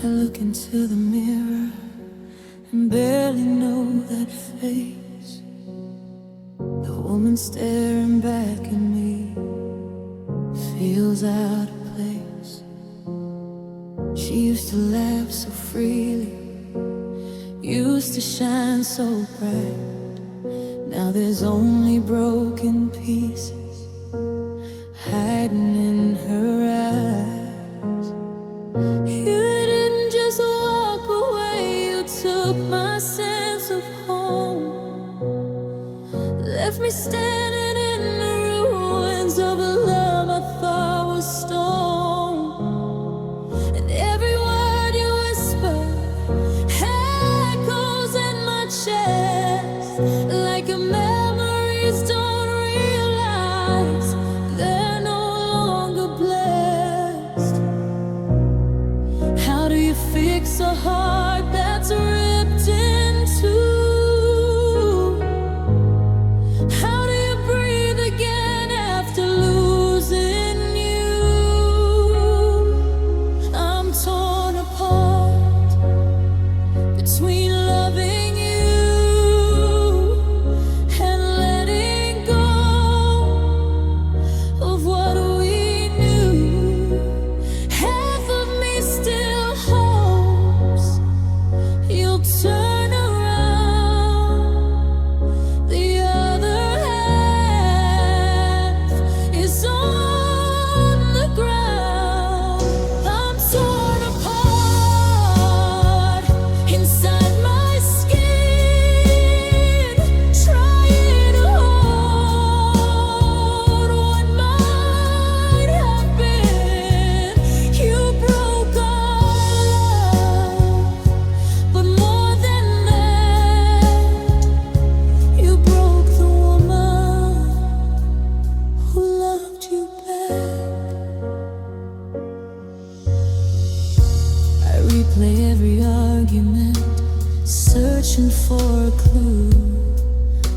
look into the mirror and barely know that face. The woman staring back at me feels out of place. She used to laugh so freely, used to shine so bright. Now there's only broken pieces hiding in her eyes. You didn't just walk away, you took my sense of home, left me standing in the ruins of a love I thought was stone. And every word you whispered echoes in my chest, like a memories don't realize they're no longer blessed. How do you fix a heart that's ripped in two? How do you breathe again after losing you? I'm torn apart between loving you and letting go of what we knew. Half of me still hopes you'll turn around. The other half is on the ground. I'm torn apart inside my skin, trying to hold what might have been. You broke our love, but more than that, you broke the woman who loved you back. I replay every argument, searching for a clue.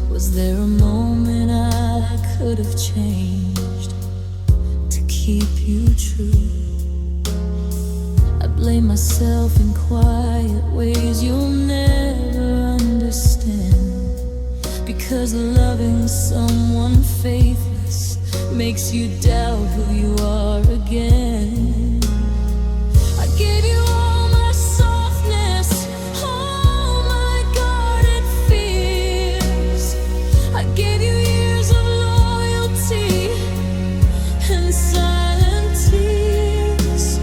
Was there a moment I could have changed to keep you true? I blame myself in quiet ways you'll never understand, because loving someone faithless makes you doubt who you are again. I gave you all my softness, all my guarded fears. I gave you years of loyalty and silent tears.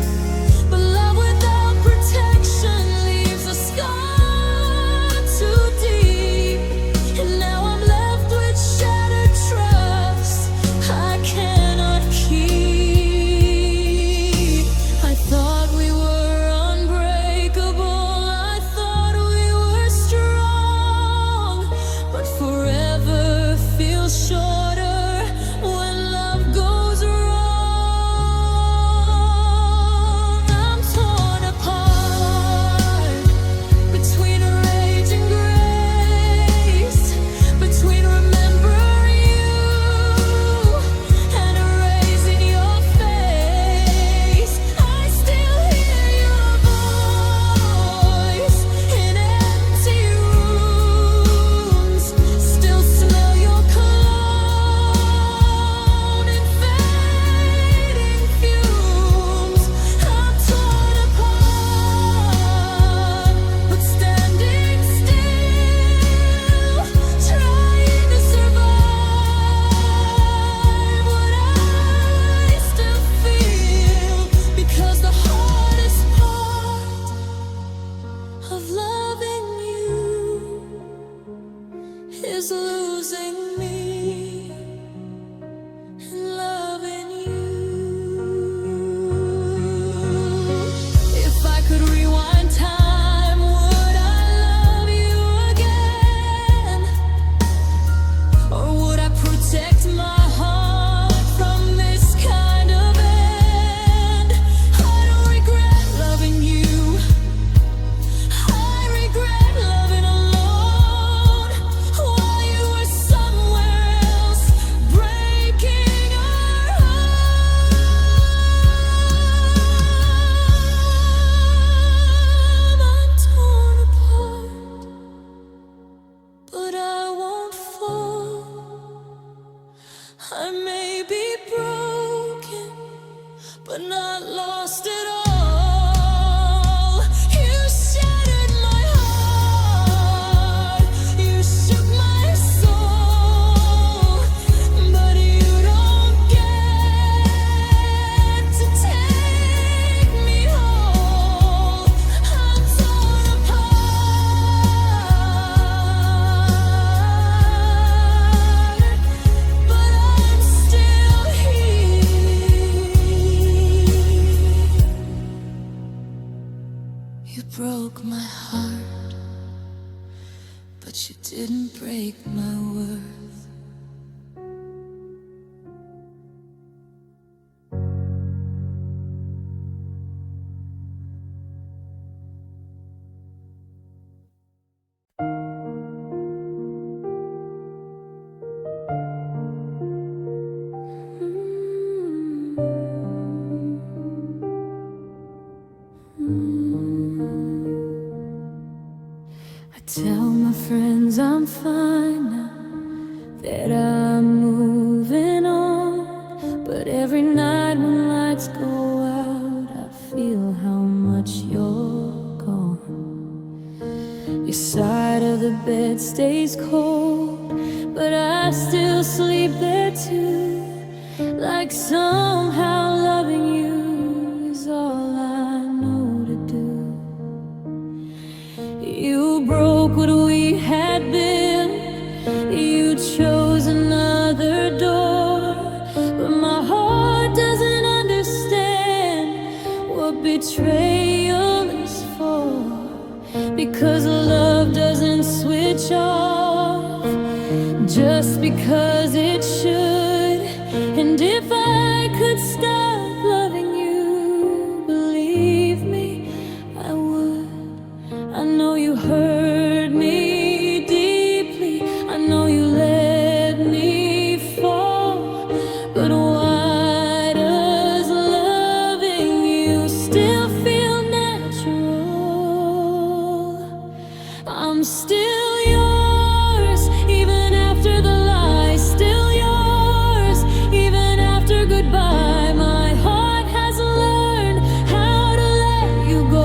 But love without protection leaves a scar too deep. And now I'm left with shattered trust I cannot keep. You broke my heart, but you didn't break my worth. I tell my friends I'm fine now, that I'm moving on. But every night when lights go out, I feel how much you're gone. Your side of the bed stays cold, but I still sleep there too. Like somehow loving you is all I know to do. You broke what we had built, you chose another door. But my heart doesn't understand what betrayal is for, because love doesn't switch off just because it should. And if I could stop loving you, believe me, I would. I know you hurt me deeply, I know you let me fall. But why does loving you still feel natural? I'm still yours, even after the lie. Still yours, even after goodbye. My heart has learned how to let you go.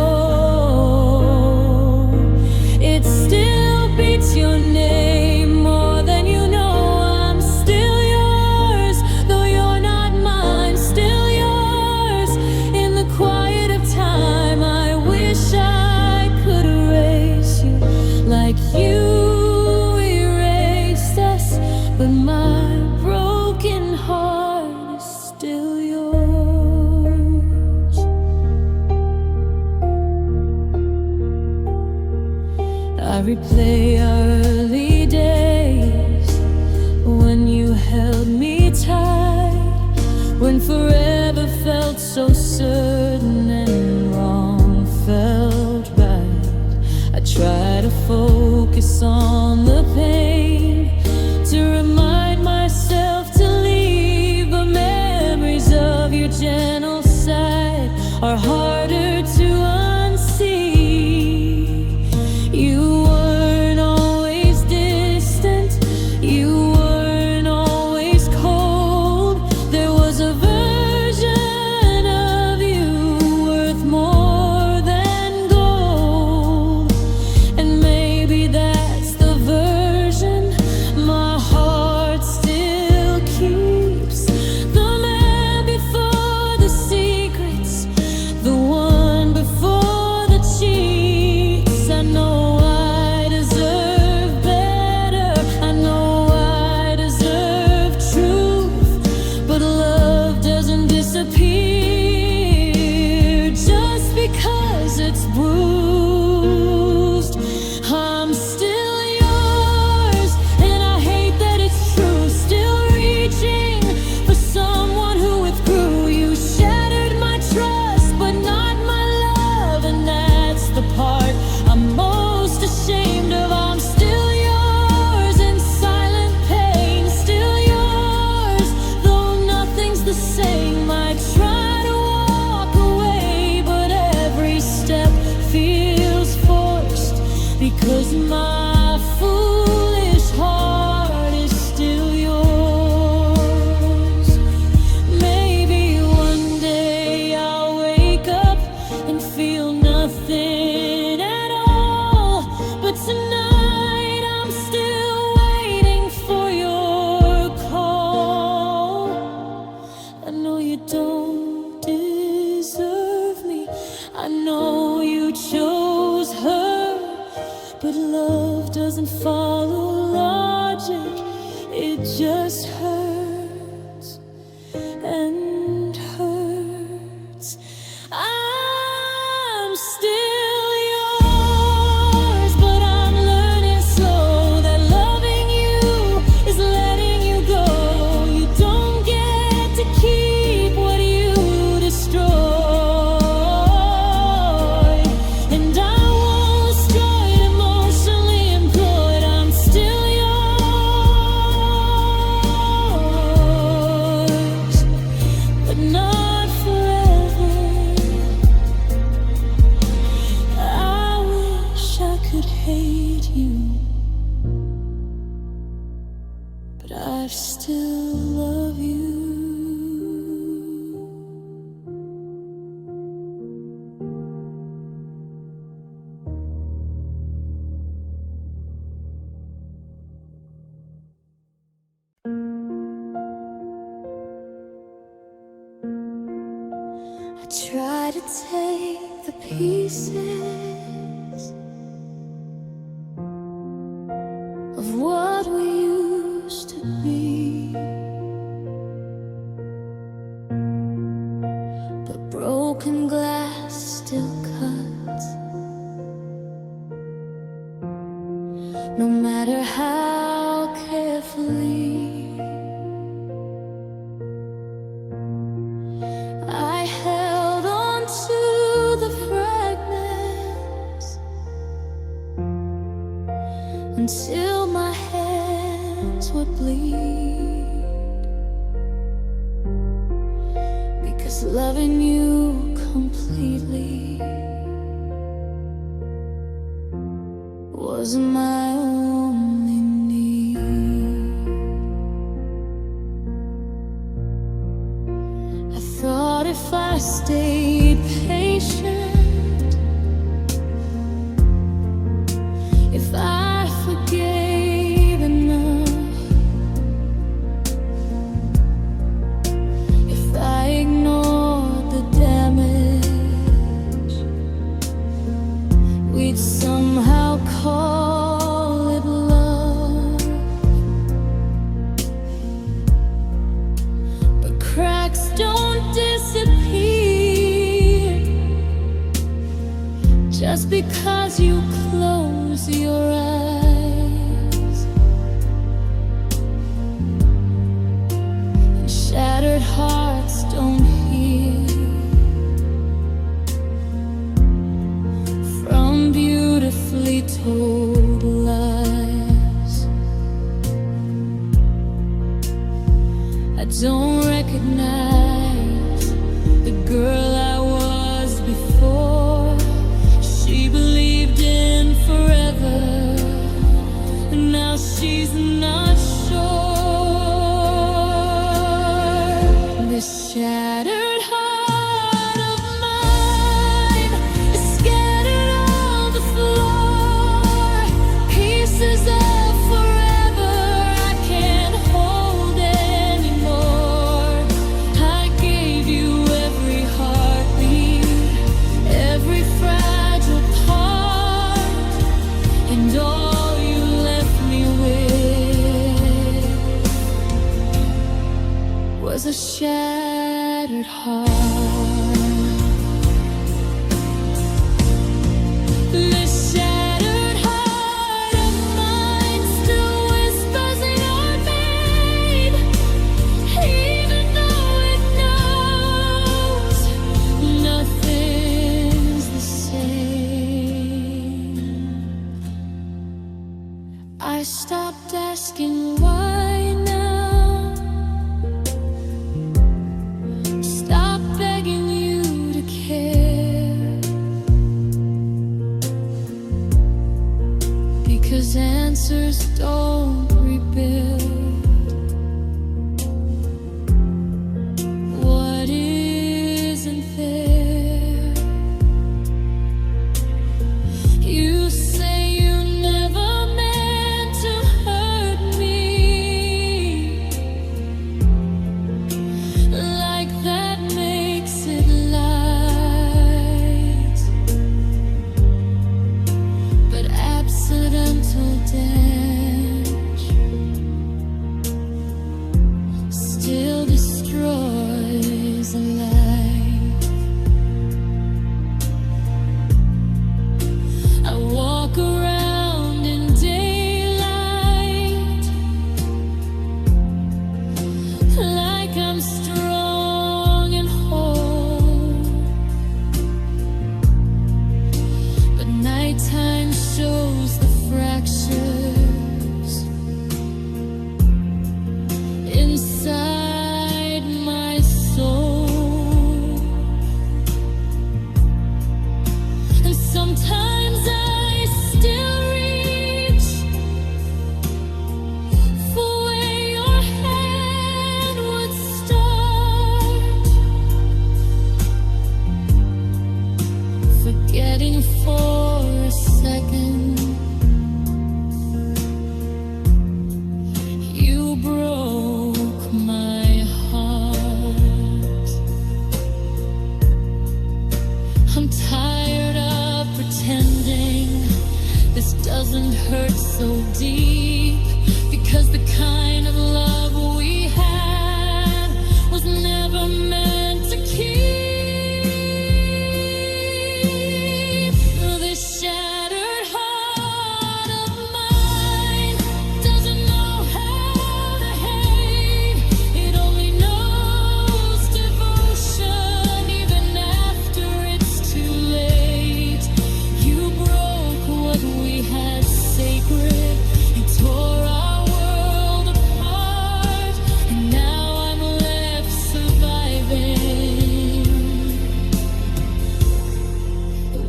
It still beats your name more than you know. I'm still yours, though you're not mine. Still yours, in the quiet of time. I wish I could erase you like you erased us, but my broken heart is still yours. I replay our early days, when you held me tight, when forever felt so certain and wrong felt right. I try to focus on the pain, to remind myself to leave, but memories of your gentle side are harder to unsee. You weren't always distant, you weren't always cold. There was a version of you worth more than gold. And maybe that's the version my heart still keeps. The man before the secrets, the one before the cheats. I know I deserve better, I know I deserve truth. But love doesn't disappear just because it's bruised. I'm still yours, and I hate that it's true. Still reaching for someone who withdrew. You shattered my trust, but not my love, and that's the part I'm most ashamed of. I'm still yours in silent pain, still yours, though nothing's the same. I try to walk away, but every step feels forced, because my foolish heart is still yours. Maybe one day I'll wake up and feel nothing at all, but tonight I'm still waiting for your call. I know you don't deserve me, I know you chose her, but love doesn't follow logic, it just hurts and hurts. I'm still Try to take the pieces of what we used to be, but broken glass still cuts. No matter how carefully I held on to the fragments until my hands would bleed, because loving you completely was my only need. I thought if I stayed patient, if I forgave enough, if I ignored the damage, we'd somehow call it love. But cracks don't disappear just because you close your eyes, and shattered hearts don't heal from beautifully told lies. I don't recognize the girl I was before. She believed in forever, and now she's not sure. This shattered heart of mine is scattered on the floor, pieces of forever I can't hold anymore. I gave you every heartbeat, every fragile part, and all you left me with was a shattered heart. This shattered heart of mine still whispers your name, even though it knows nothing's the same. I stopped asking why now, stop begging you to care, because answers don't rebuild what isn't there. You say you never meant to hurt me, like that makes it light. But accidental damage doesn't hurt so deep, because the kind of love we had was never meant to keep. This shattered heart of mine doesn't know how to hate. It only knows devotion, even after it's too late. You broke what we had sacred. You tore our world apart, and now I'm left surviving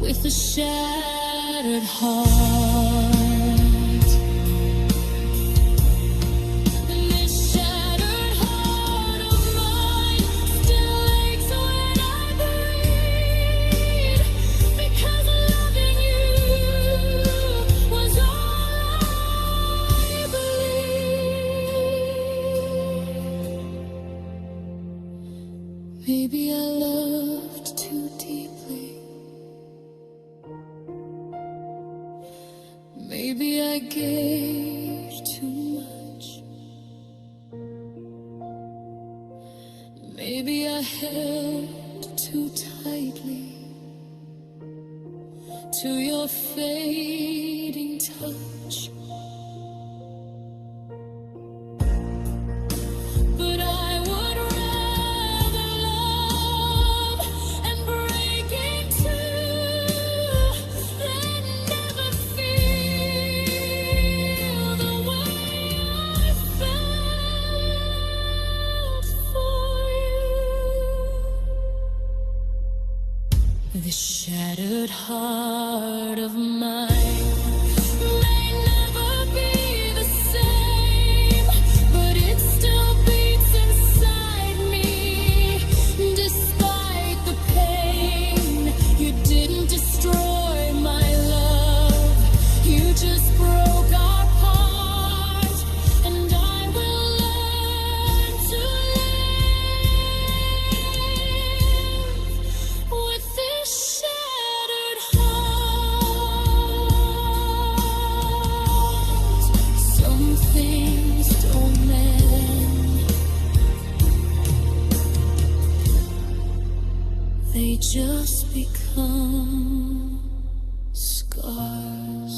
with a shattered heart. And this shattered heart of mine still aches when I breathe, because loving you was all I believed. Maybe I loved too deeply. Maybe I gave too much. Maybe I held too tightly to your fading touch. But I would rather love and break in two than never feel the way I felt for you. This shattered heart of mine may never be the same, but it still beats inside me. Despite the pain, you didn't destroy my love. You just broke our heart, and I will learn to live with this shattered heart. Some things don't mend, they just become scars.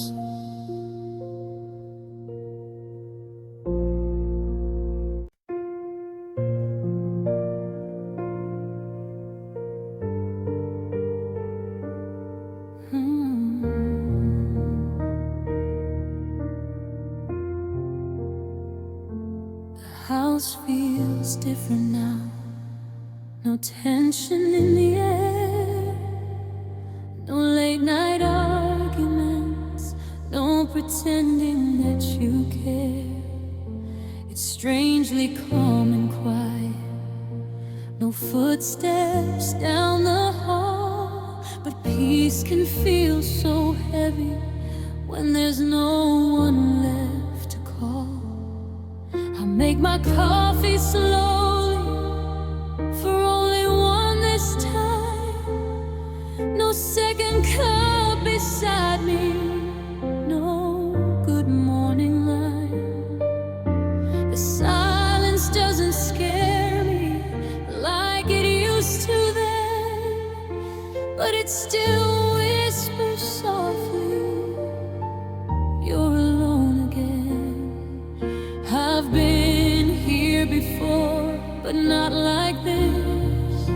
The house feels different now. No tension in the air. No late night arguments. No pretending that you care. It's strangely calm and quiet. No footsteps down the hall, but peace can feel so heavy when there's no one left to call. I make my coffee slowly, for only one this time. No second cup beside me, no good morning line. The silence doesn't scare me like it used to then, but it still whispers softly, you're alone again. I've been here before, but not like this.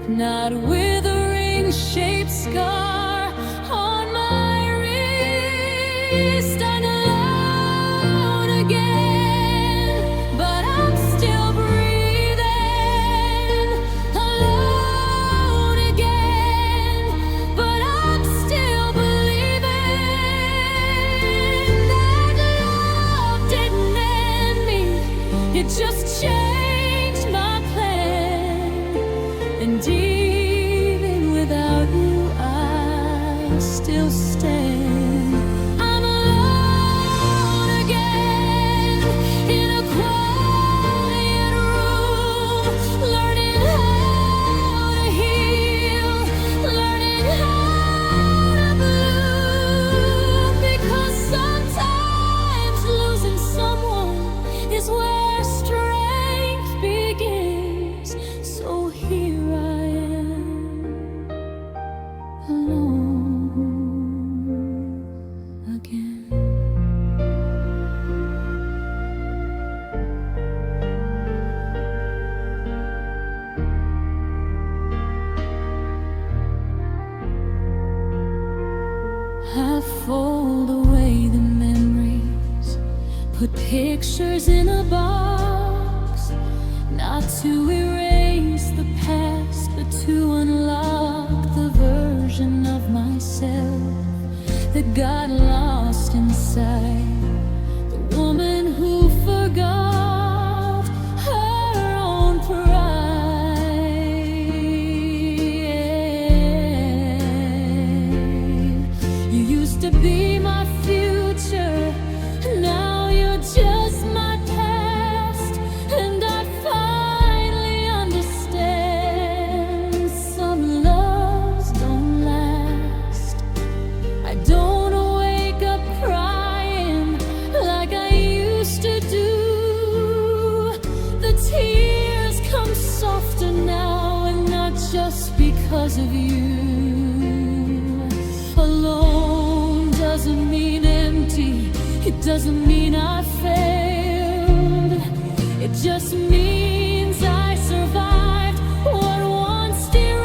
Not with a ring-shaped scar on my wrist. I'm alone again, but I'm still breathing. Alone again, but I'm still believing that love didn't end me. It just changed my plan. And even without you, I still stand. I'm alone again in a quiet room, learning how to heal, learning how to bloom. fold away the memories, put pictures in a box, not to erase the past, but to unlock the version of myself that got lost inside. The woman who forgot her own pride. You used to be my future, now you're just my past. And I finally understand, some loves don't last. I don't wake up crying like I used to do. The tears come softer now, and not just because of you. Alone doesn't mean empty, it doesn't mean I failed. It just means I survived what once derailed.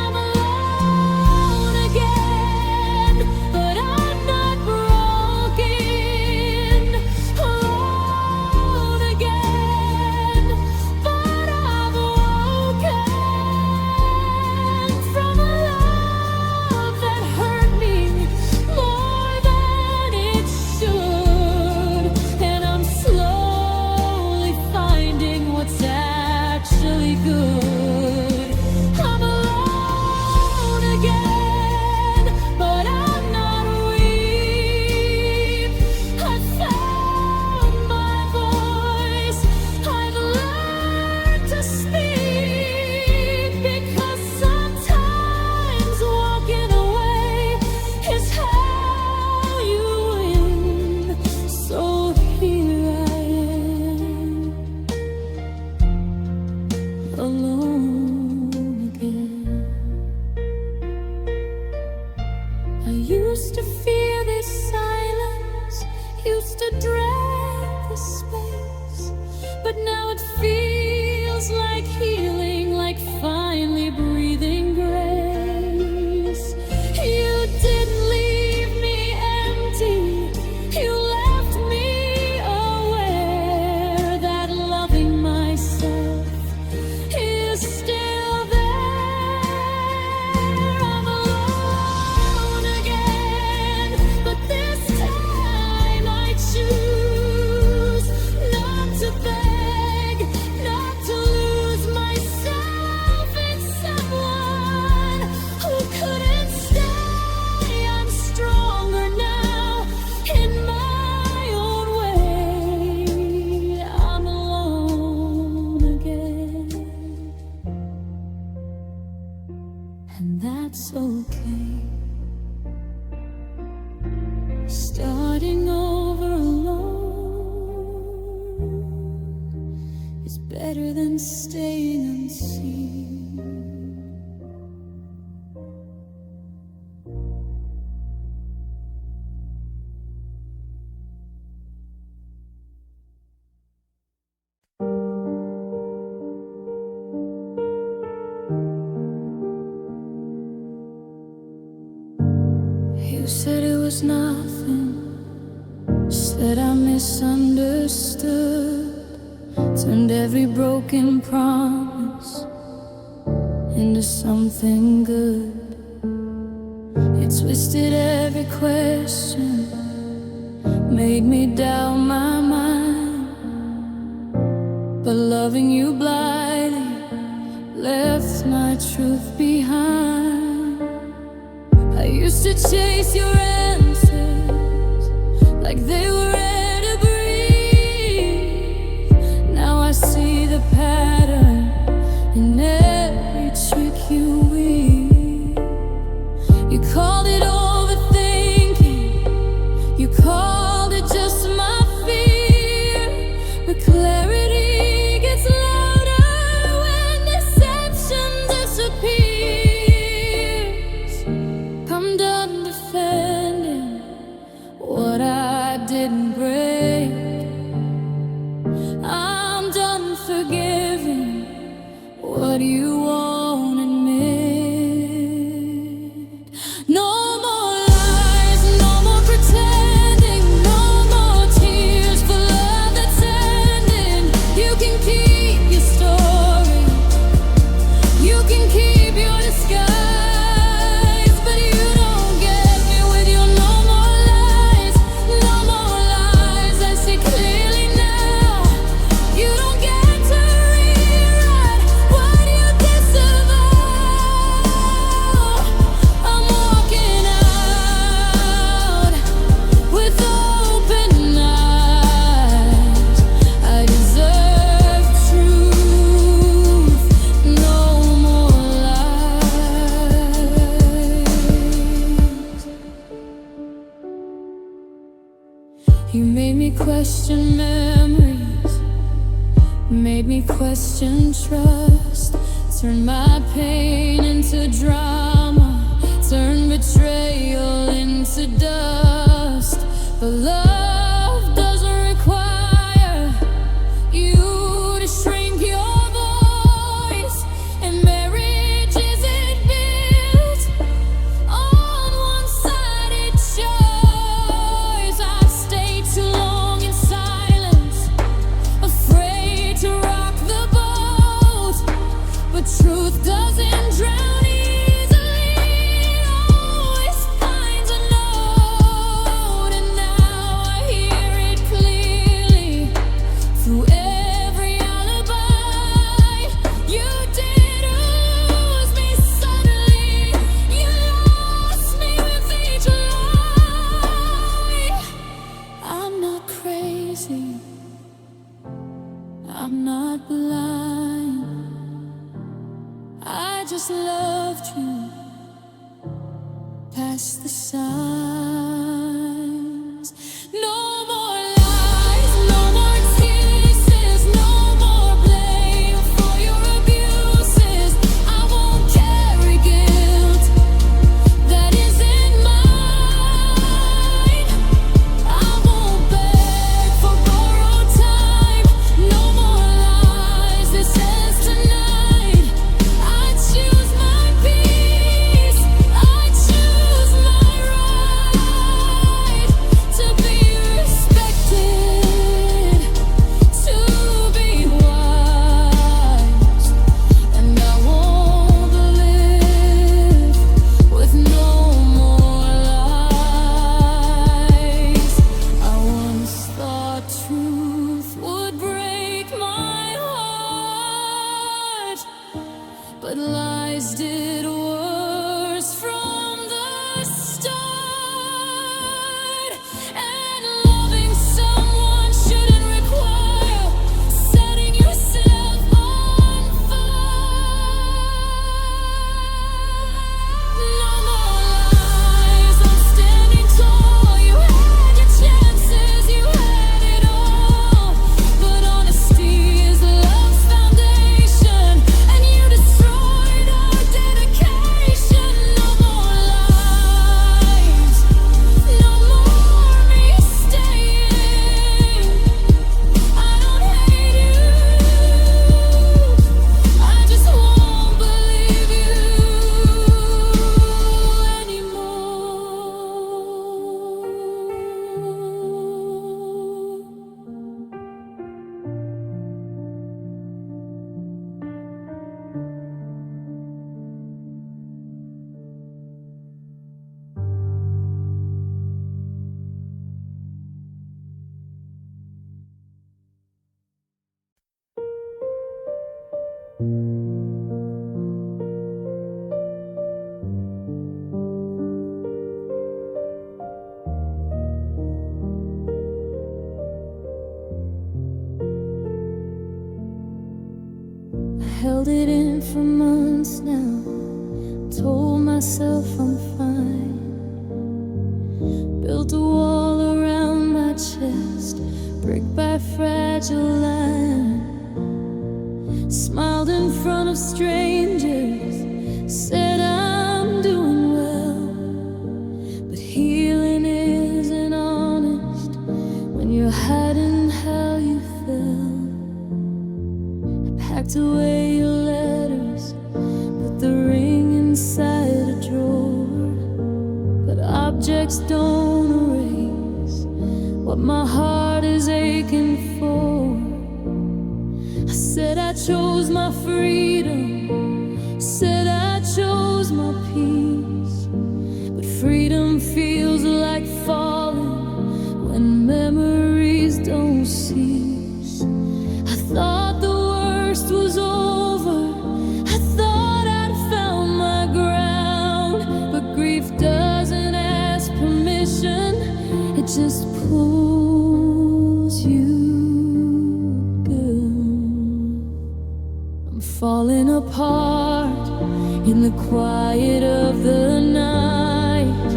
I'm alone again, but I'm not broken. Alone again, but I've woken from a love that hurt me more than it should. And I'm slowly finding what's actually good. I'm alone again, but I'm not weak. I found my voice, I've learned to speak, because sometimes walking away is how you win. So here I am, alone again. I used to fear this silence, used to dread this space, but now it feels like healing, like finally breathing grace. You didn't leave me empty, you left me aware that loving myself is still there. I'm alone again, but this time I choose not to beg, not to lose myself in someone who couldn't stay. I'm stronger now in my own way. I'm alone again, and that's okay. Starting over alone is better than staying unseen. You said it was nothing, said I misunderstood, turned every broken promise into something good. It twisted every question, made me doubt my mind, but loving you blindly left my truth behind. I used to chase your answers like they were air to breathe. Now I see the pattern in every trick you weave. You called it overthinking, you called it just my fear, but clarity gets louder when deception disappears. I'm done defending what I didn't break. I'm done forgiving what you question memories, made me question trust. Turned my pain into drama, turned betrayal into dust. But love doesn't require you to shrink your voice, and marriage isn't built on one-sided choice. I've stayed too long in silence, afraid to rock the boat, but truth doesn't drown easily. It always finds a note, and now I hear it clearly through every alibi. You did lose me suddenly. You lost me with each lie. I'm not crazy, I'm not blind. I just loved you past the signs. No more lies, no more teases, no more blame for your abuses. I won't carry guilt that isn't mine. I won't beg for borrowed time. No more lies, this ends tonight. I choose my peace, I choose my right to be respected, to be wise. And I won't live with no more lies. I once thought truth would break my heart, but lies did worse from the start. And loving someone shouldn't require setting yourself on fire. No more lies, I'm standing tall. You had your chances, you had it all, but honesty is love's foundation, and you destroyed our dedication. No more lies, no more me staying. I don't hate you, I just won't believe you I held it in for months now, told myself I'm fine. Built a wall around my chest, brick by fragile line. Smiled in front of strangers, said I'm doing well. But healing isn't honest when you're hiding how you felt. Packed away your letters, put the ring inside a drawer. But objects don't erase what my heart is aching for. I said I chose my freedom, said I chose my peace. But freedom feels like falling when memories don't cease. I thought the worst was over, I thought I'd found my ground. But grief doesn't ask permission, it just pulls you good. I'm falling apart in the quiet of the night.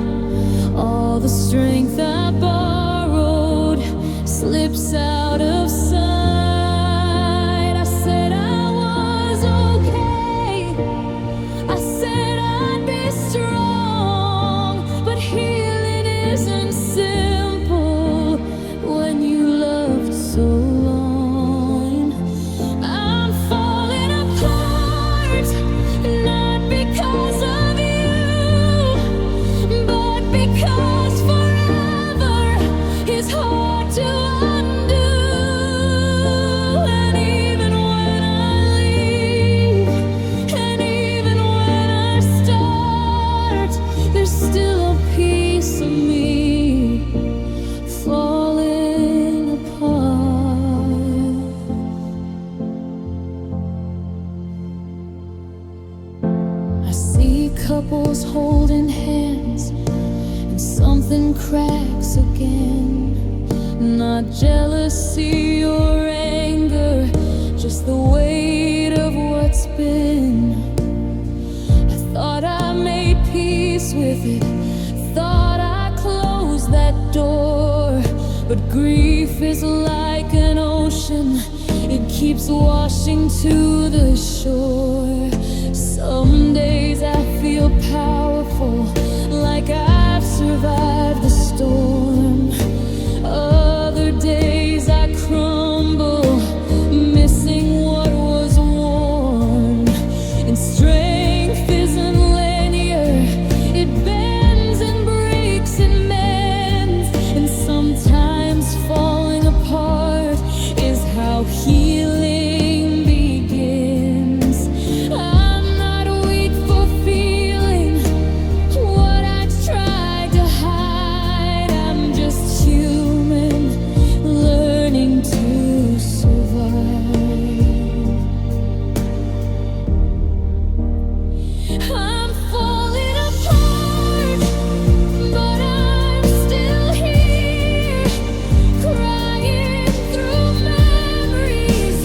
All the strength I borrowed slipped slips out of sight. I said I was okay. I said I'd be strong, but healing isn't simple when you loved so long. I'm falling apart, not because of you, but because forever is hard to undo. And even when I leave, and even when I start, there's still a piece of me falling apart. I see couples holding hands and something cracks again. Not jealousy or anger, just the weight of what's been. I thought I made peace with it, thought I closed that door. But grief is like an ocean, it keeps washing to the shore. Some days I feel powerful, like I've survived the storm. Other days I crumble, missing what was worn. And strength isn't linear, it bends and breaks and mends. And sometimes falling apart is how healing begins. I'm not weak for feeling what I tried to hide. I'm just human, learning to survive. I'm falling apart, but I'm still here, crying through memories,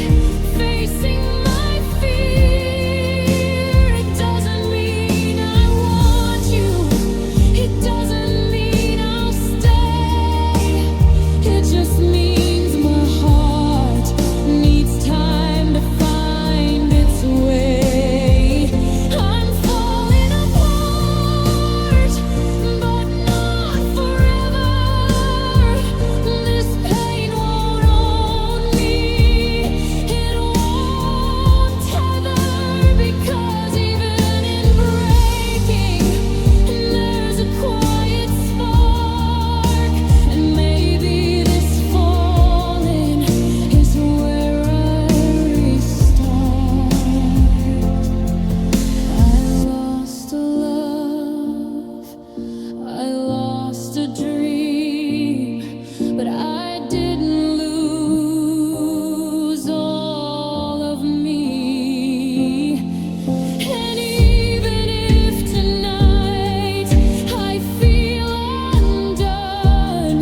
facing my fear. It doesn't mean I want you, it doesn't mean I'll stay. It just means my heart needs time to find its way. I'm falling apart, but not forever. This pain won't own me, it won't tether, because even in breaking, there's a quiet spark. And maybe this falling is where I restart. I lost a love, I lost a dream, but I didn't lose all of me. And even if tonight I feel undone,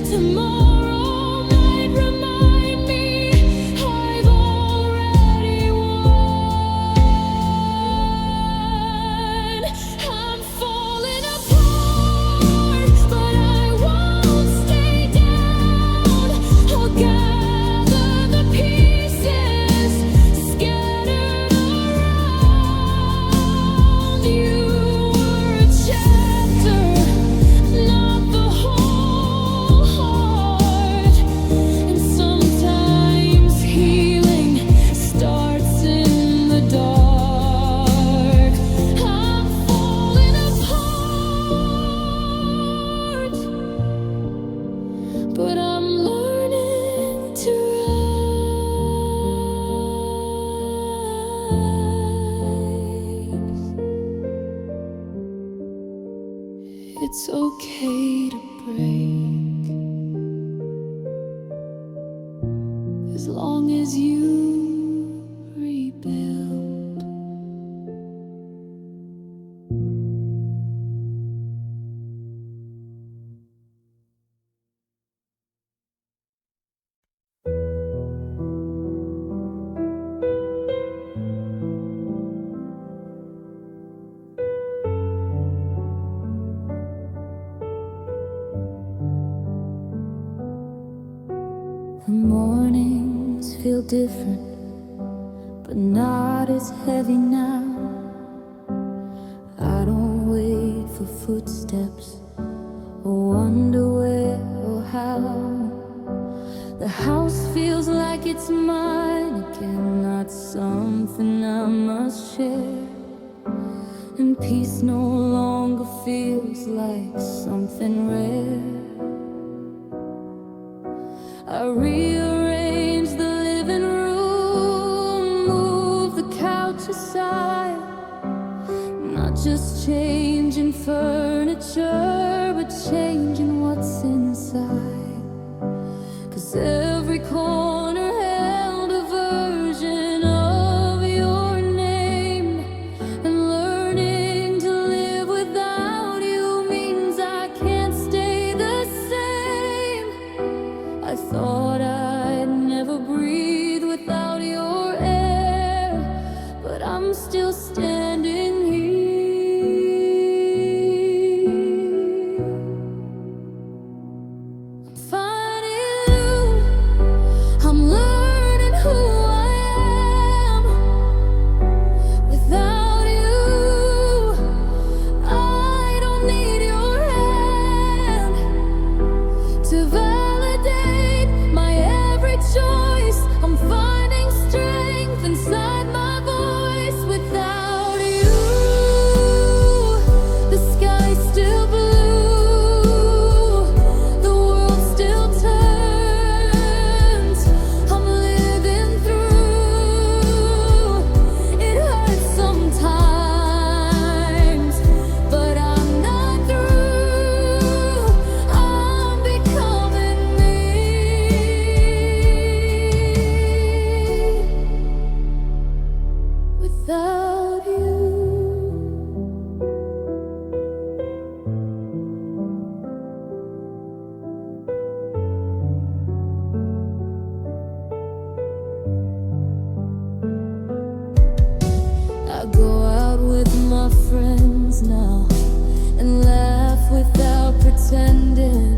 tomorrow might remind me I've already won. I'm falling apart, but I won't stay down. I'll gather the pieces scattered around. You were a chapter, not the whole heart. And sometimes healing starts in the dark. I'm falling apart, but I'm learning to rise. It's okay to break, as long as you rebuild. feel different, but not as heavy now. I don't wait for footsteps or wonder where or how. The house feels like it's mine again, not something I must share. And peace no longer feels like something rare. I rearrange the living room, move the couch aside. Not just changing furniture, but changing what's inside. 'Cause every corner held a version of your name. And learning to live without you means I can't stay the same. I thought I'd never breathe without your air, but I'm still standing here. I'm finding you, I'm learning who I am. Without you, I don't need your hand to validate my every choice. I'm finding strength inside my voice. Without you, the sky's still blue, the world still turns. I'm living through. It hurts sometimes, but I'm not through. I'm becoming me. Without you, I go out with my friends now and laugh without pretending.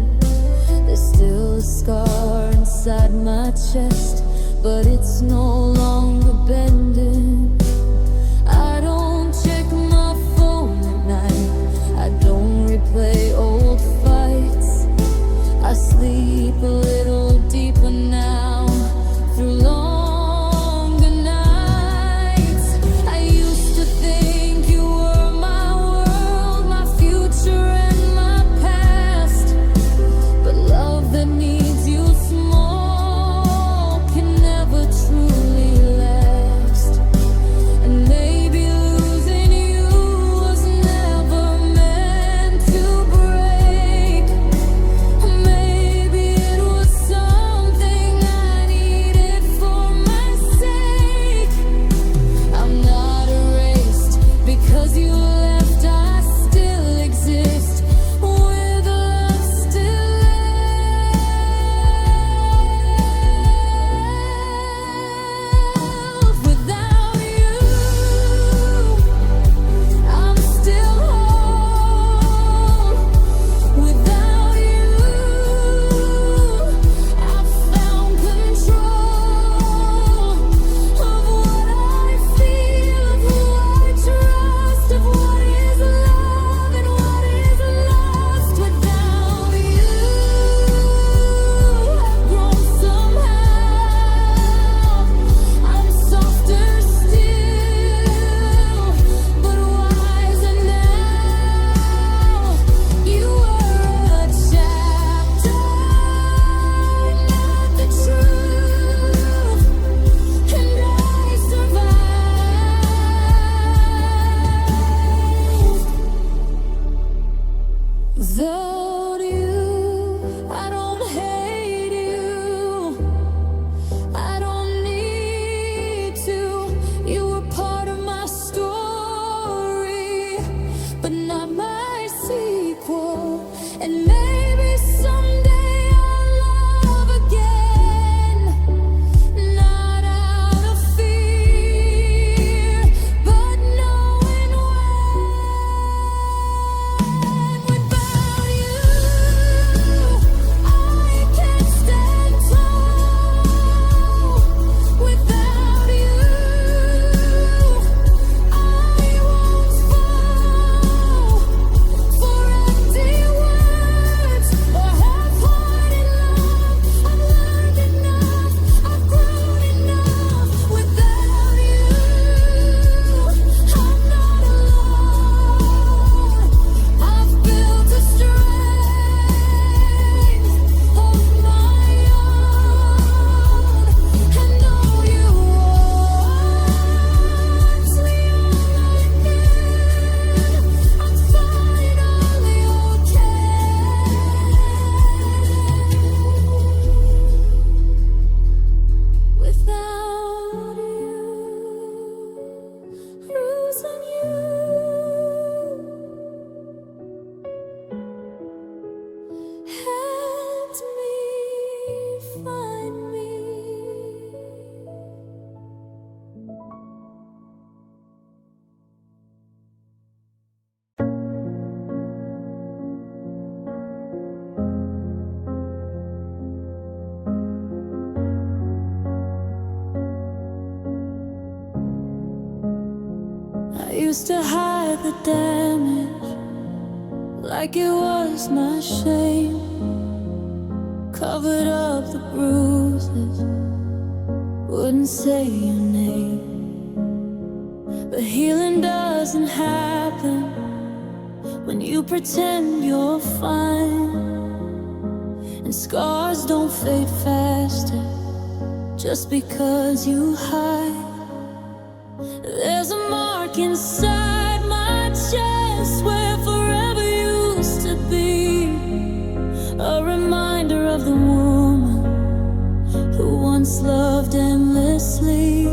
There's still a scar inside my chest, but it's no longer bending. I don't check my phone at night, I don't replay old fights. I sleep a little deeper now through longer nights. I used to think you were my world, my future and my past. But love that needs you small can never truly last. And maybe losing you was never meant to break. Maybe it was something I needed for my sake. I'm not erased because you left. I still exist with love still left. Without you, I'm still whole. Without you, I've found control of what I feel, of who I trust, of what used to hide the damage like it was my shame. Covered up the bruises, wouldn't say your name. But healing doesn't happen when you pretend you're fine. And scars don't fade faster just because you hide. There's a mark inside my chest where forever used to be, a reminder of the woman who once loved endlessly.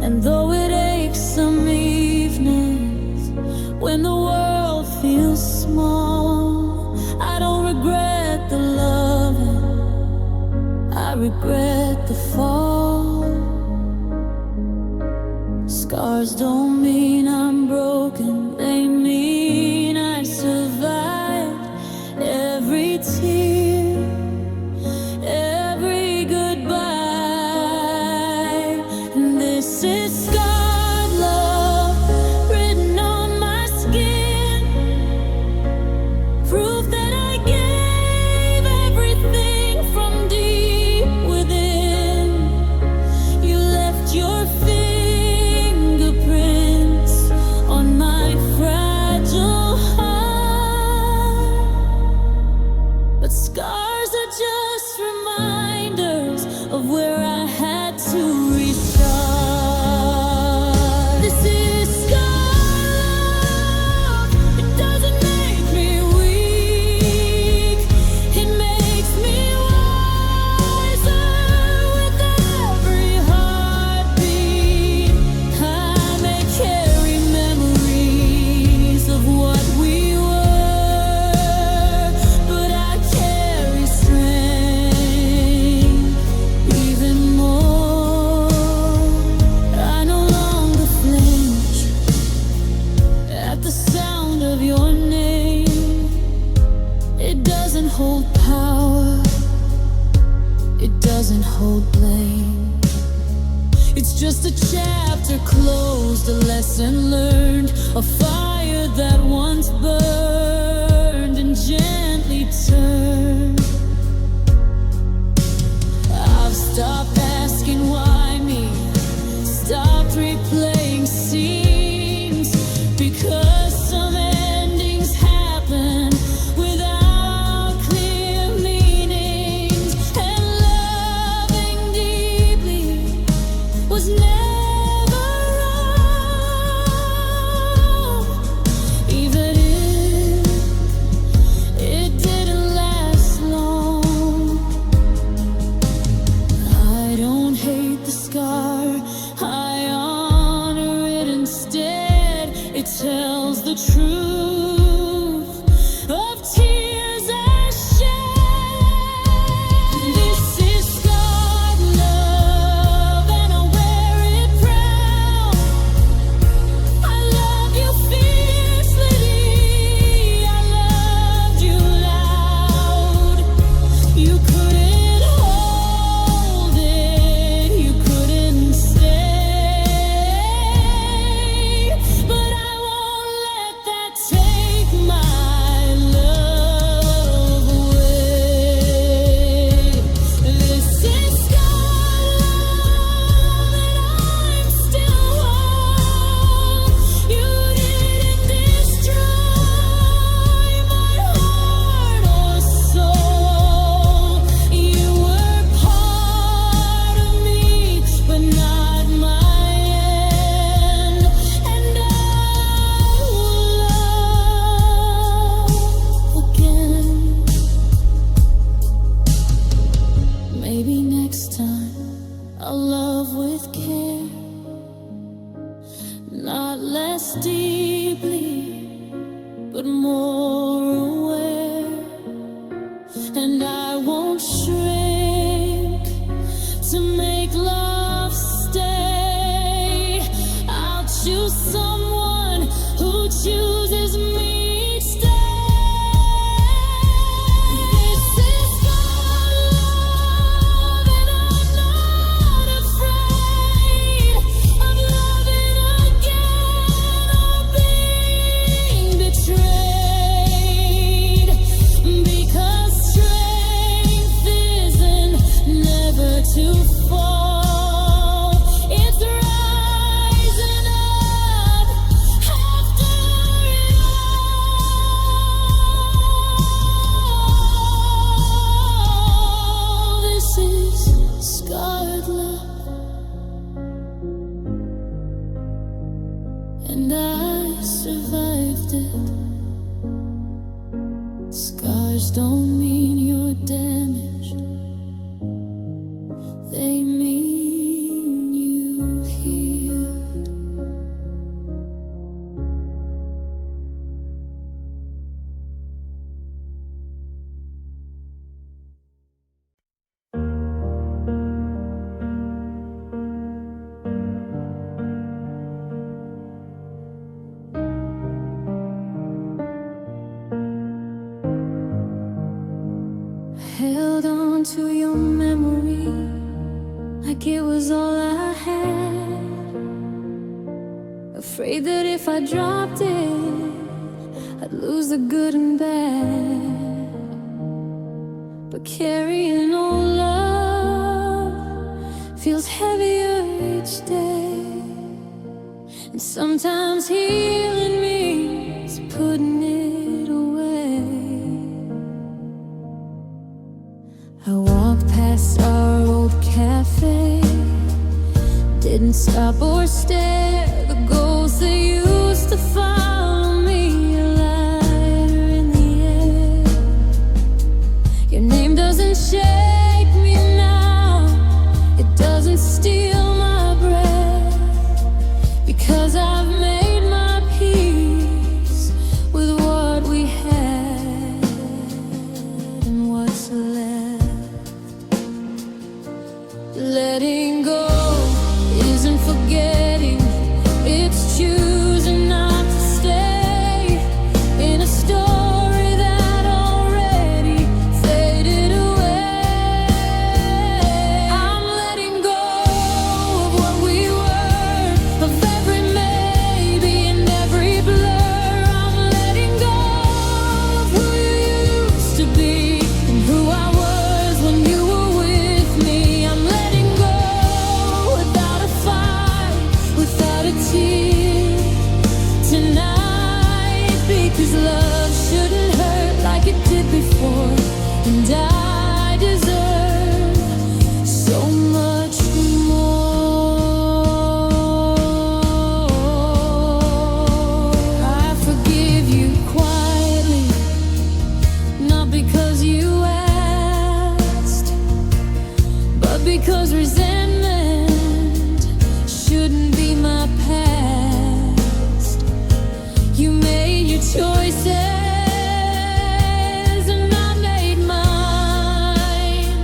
And though it aches some evenings when the world feels small, I don't regret the loving, I regret the fall. Scars don't mean I'm broken, they mean I survived every tear, every goodbye. And this is scarred love written on my skin, proof that I gave everything from deep within. You left your fingerprints on my fragile heart. But scars are just reminders of where I had to restart. This is scar. It doesn't make me weak, it makes me wiser with every heartbeat. I may carry memories of what we were, but I carry strength even more. I no longer flinch at the sound of your name. It doesn't hold power, it doesn't hold blame. It's just a chapter closed, a lesson learned, a fire that once burned and gently turned. I've stopped asking why me, stopped replaying scenes, because some endings happen without clear meanings. And loving deeply was never wrong, even if it didn't last long. I don't hate the scar, I honor it instead. It tells the truth of tears I shed. This is scarred love, and I wear it proud. I love you fiercely, I loved you loud. You couldn't hold it, you couldn't stay, but I won't let that take my love away. This is scarred love, and I'm still whole. You didn't destroy my heart or soul. You were part of me, but not my end. And I will love again. Maybe next time I'll love with care, not less deeply, but more aware. And I won't shrink to make love stay. I'll choose someone who chooses me each day. This is love, and I'm not afraid of loving again. survived it. Scars don't mean you're damaged, they mean you healed. Held on to your memory like it was all I had, afraid that if I dropped it, I'd lose the good and bad. But carrying old love feels heavier each day, and sometimes healing means putting it away. I walked past our old cafe, didn't stop or stare. The ghosts that used to follow me are lighter in the air. Your name doesn't shake me now, it doesn't steal my breath, because I've made my peace with what we had and what's left. Letting go isn't forgetting, it's choosing not to stay in a story that already faded away. I'm letting go of what we were, of every maybe and every blur. I'm letting go of who you used to be and who I was when you were with me. I'm letting go without a fight, without a tear tonight, because love shouldn't hurt like it did before, and I deserve so much more. I forgive you quietly, not because you asked, but because resentment shouldn't be my past. You made your choices and I made mine,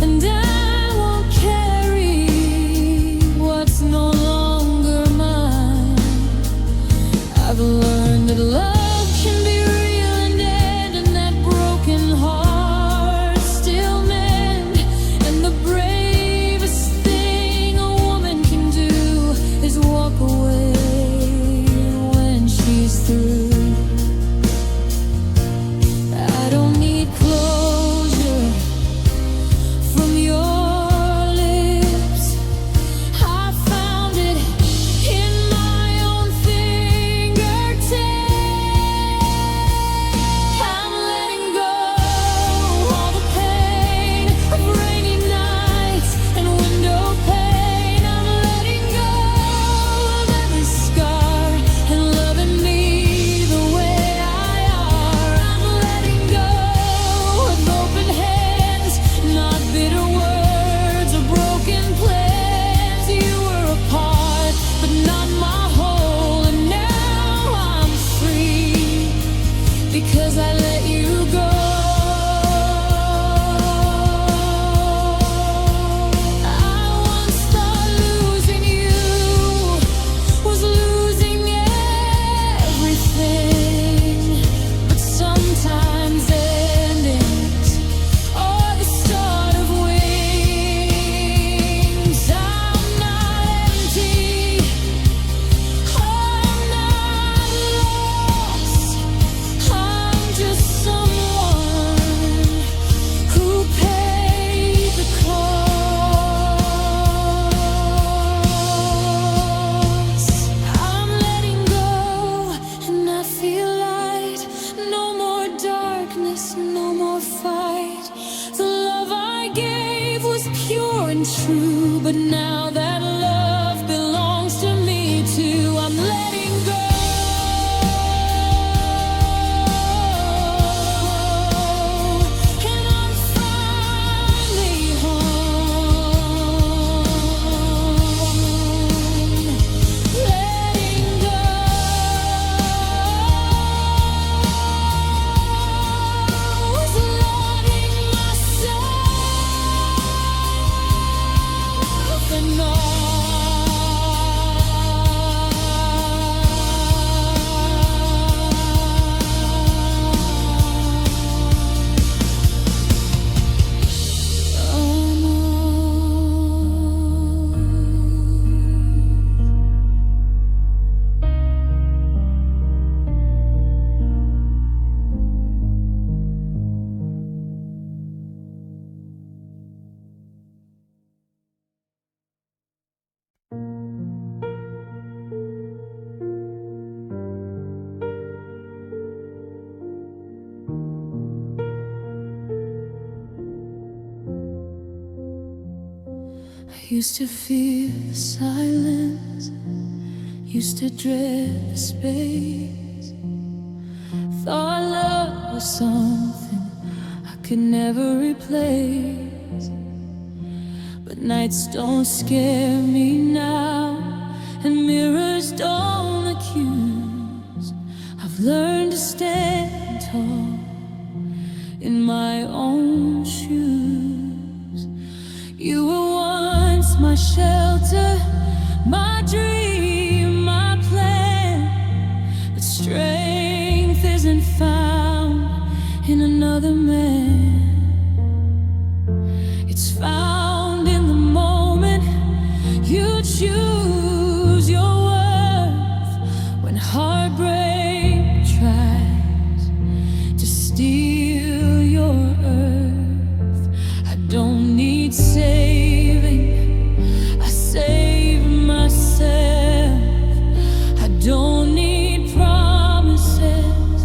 and I won't carry what's no longer mine. I've learned that love can be real and end, and that broken hearts still mend. And the bravest thing a woman can do is walk away when she's through. I don't need closure from your lips, I found it in my own fingertips. I'm letting go all the pain of rainy nights and window pane. I'm letting go of every scar and loving me Used to fear the silence, used to dread the space. Thought love was something I could never replace. But nights don't scare me now, and mirrors don't accuse. I've learned to stand tall in my own shoes. You were once my shelter, my dream, my plan. But strength isn't found in another man. It's found in the moment you choose your worth. When heartbreak tries to steal your earth, I don't need saving, I save myself. I don't need promises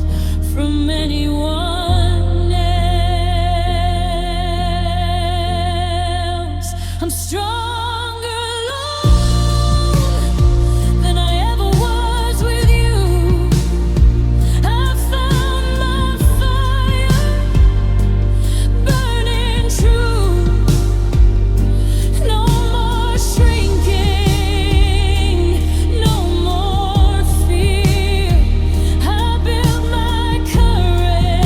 from anyone else. I'm stronger alone than I ever was with you. I found my fire burning true. No more shrinking, no more fear. I built my courage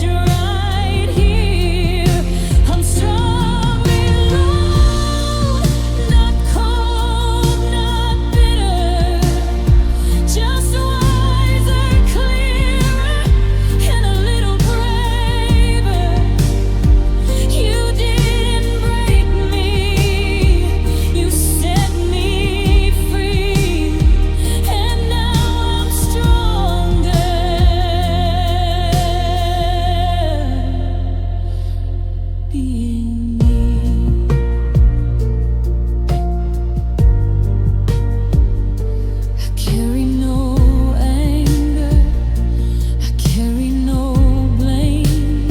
right here. I'm strong alone, not cold, not bitter, just wiser, clearer, and a little braver. You didn't break me, you set me free, and now I'm stronger. Being me. I carry no anger, I carry no blame,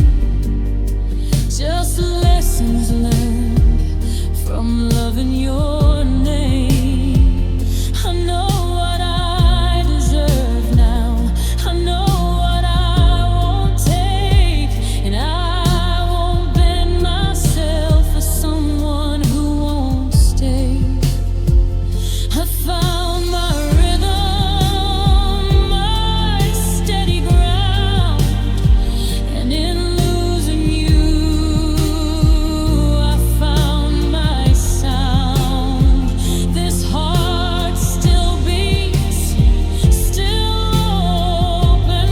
just lessons learned from loving your name. I know what I deserve now, I know what I won't take, and I won't bend myself for someone who won't stay. I found my rhythm, my steady ground, and in losing you, I found my sound. This heart still beats, still open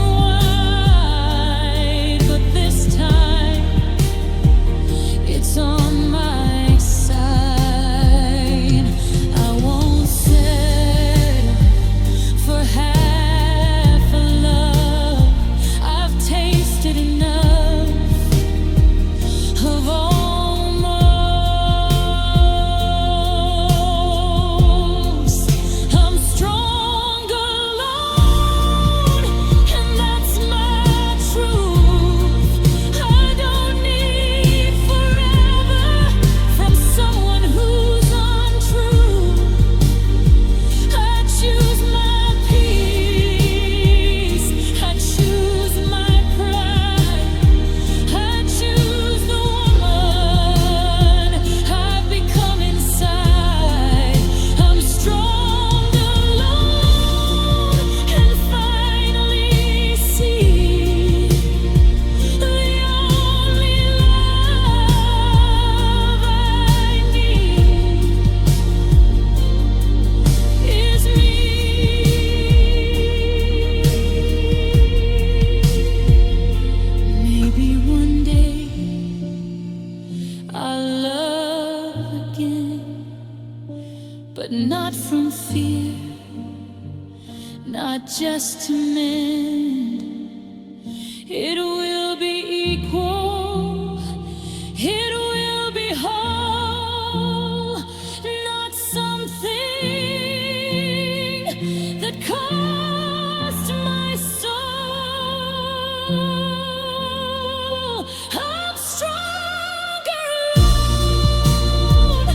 wide, but this time it's on my side. I won't settle for half a love. I've tasted enough of almost. I'm strong alone, and that's my truth. I don't need forever from someone who's untrue. I choose my peace, I choose my pride, I choose the woman I've become inside. I'm strong alone, and finally see the only love I need is me. Maybe one day I'll love again, but not from fear, not just to mend. It will be equal, it will be whole, not something that cost my soul. I'm stronger alone.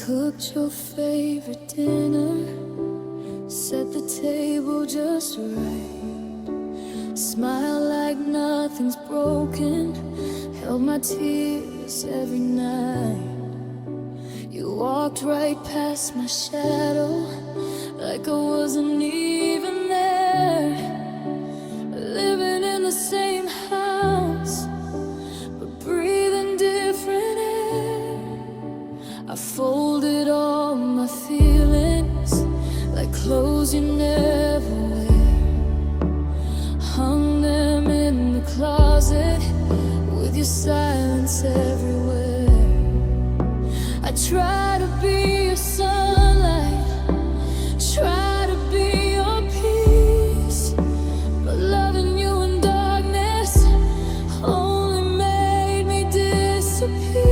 Cooked your favorite dinner, set the table just right. Smile like nothing's broken, held my tears every night. You walked right past my shadow, like I wasn't even there. Living in the same house, but breathing different air. I folded all my feelings like clothes you never wear. Hung them in the closet with your silence everywhere. I try to be your sunlight, try to be your peace, but loving you in darkness only made me disappear.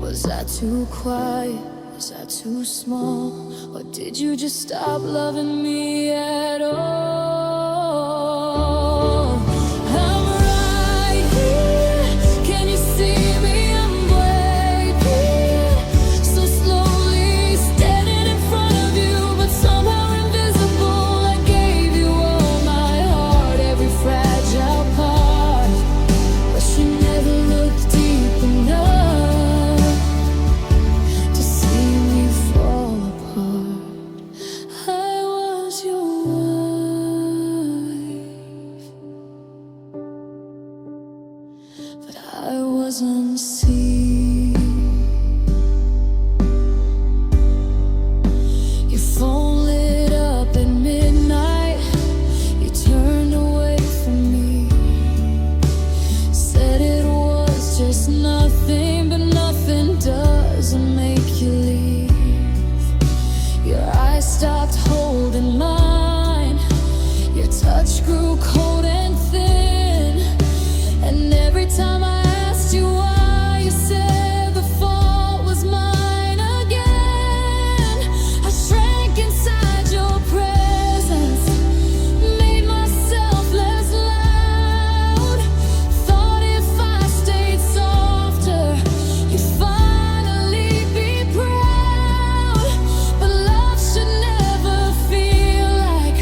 Was I too quiet? Was I too small? Or did you just stop loving me at all? I'm right here. Can you see me? I'm breaking so slowly, standing in front of you, but somehow invisible. I gave you all my heart, every fragile part, but you never looked deep enough to see me fall apart. I was your wife, but I wasn't seen. Your phone lit up at midnight, you turned away from me, said it was just nothing, but nothing doesn't make you leave. Your eyes stopped holding mine, your touch grew cold and thin, and every time I asked you why, you said the fault was mine again. I shrank inside your presence, made myself less loud, thought if I stayed softer, you'd finally be proud. But love should never feel like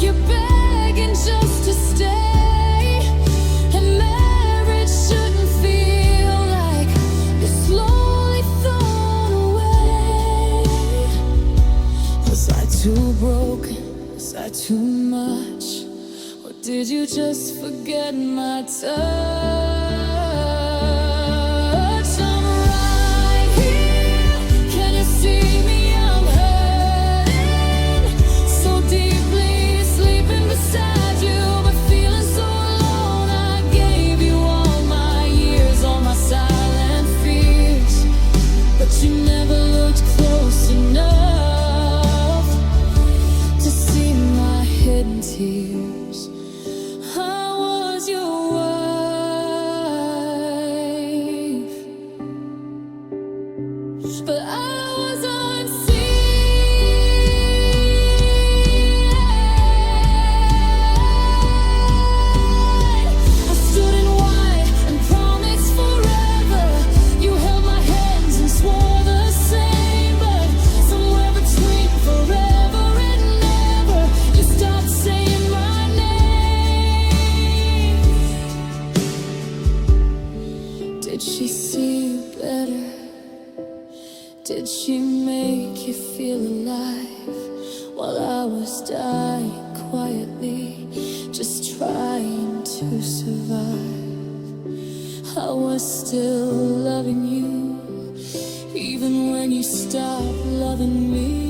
you're begging just to stay, and marriage shouldn't feel like you're slowly thrown away. Was I too broken? Was I too much? Or did you just forget my touch? I'm right here. Can you see me? I'm hurting so deeply, sleeping beside you, but feeling so alone. I gave you all my years, all my silent fears, but you never looked close enough to see my hidden tears. I was your wife, but I was unseen. I stood in white and promised forever. You held my hands and swore the same, but somewhere between forever and never, you stopped saying my name. Did she see you better? Did she make you feel alive while I was dying quietly, just trying to survive? I was still loving you, even when you stopped loving me.